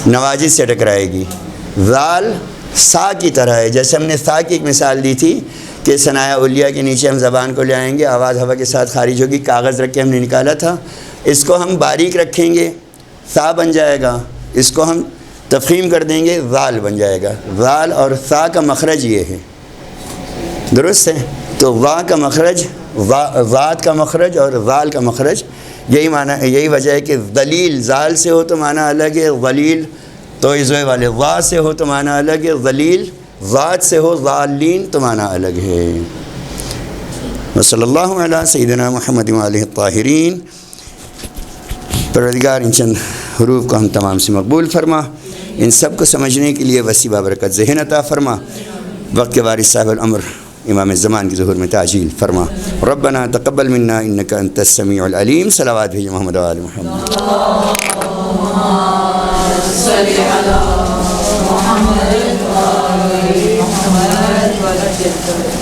نواجذ سے ٹکرائے گی. ذال سا کی طرح ہے، جیسے ہم نے سا کی ایک مثال دی تھی کہ ثناء اولیاء کے نیچے ہم زبان کو لے آئیں گے، آواز ہوا کے ساتھ خارج ہوگی. کاغذ رکھ کے ہم نے نکالا تھا، اس کو ہم باریک رکھیں گے سا بن جائے گا، اس کو ہم تفخیم کر دیں گے ذال بن جائے گا. ذال اور سا کا مخرج یہ ہے، درست ہے. تو وا کا مخرج، ذات کا مخرج اور ذال کا مخرج یہی معنی، یہی وجہ ہے کہ ذلیل ذال سے ہو تو معنی الگ ہے، ذلیل تو زوئے والے وا سے ہو تو معنی الگ ہے، ذلیل ذات سے ہو ذالین تو معنی الگ ہے. وصلی اللہ علی سیدنا محمد وآلہ الطاہرین. پروردگار ان چند حروف کو ہم تمام سے مقبول فرما، ان سب کو سمجھنے کے لیے وسیع بابرکت ذہن عطا فرما. وقت کے وارث صاحب الامر امام زمان کی ظہور میں تعجیل فرما. ربنا تقبل منا انک انت السمیع العلیم. صلوات بھیجو محمد و آل محمد. صلی علی محمد و آل محمد.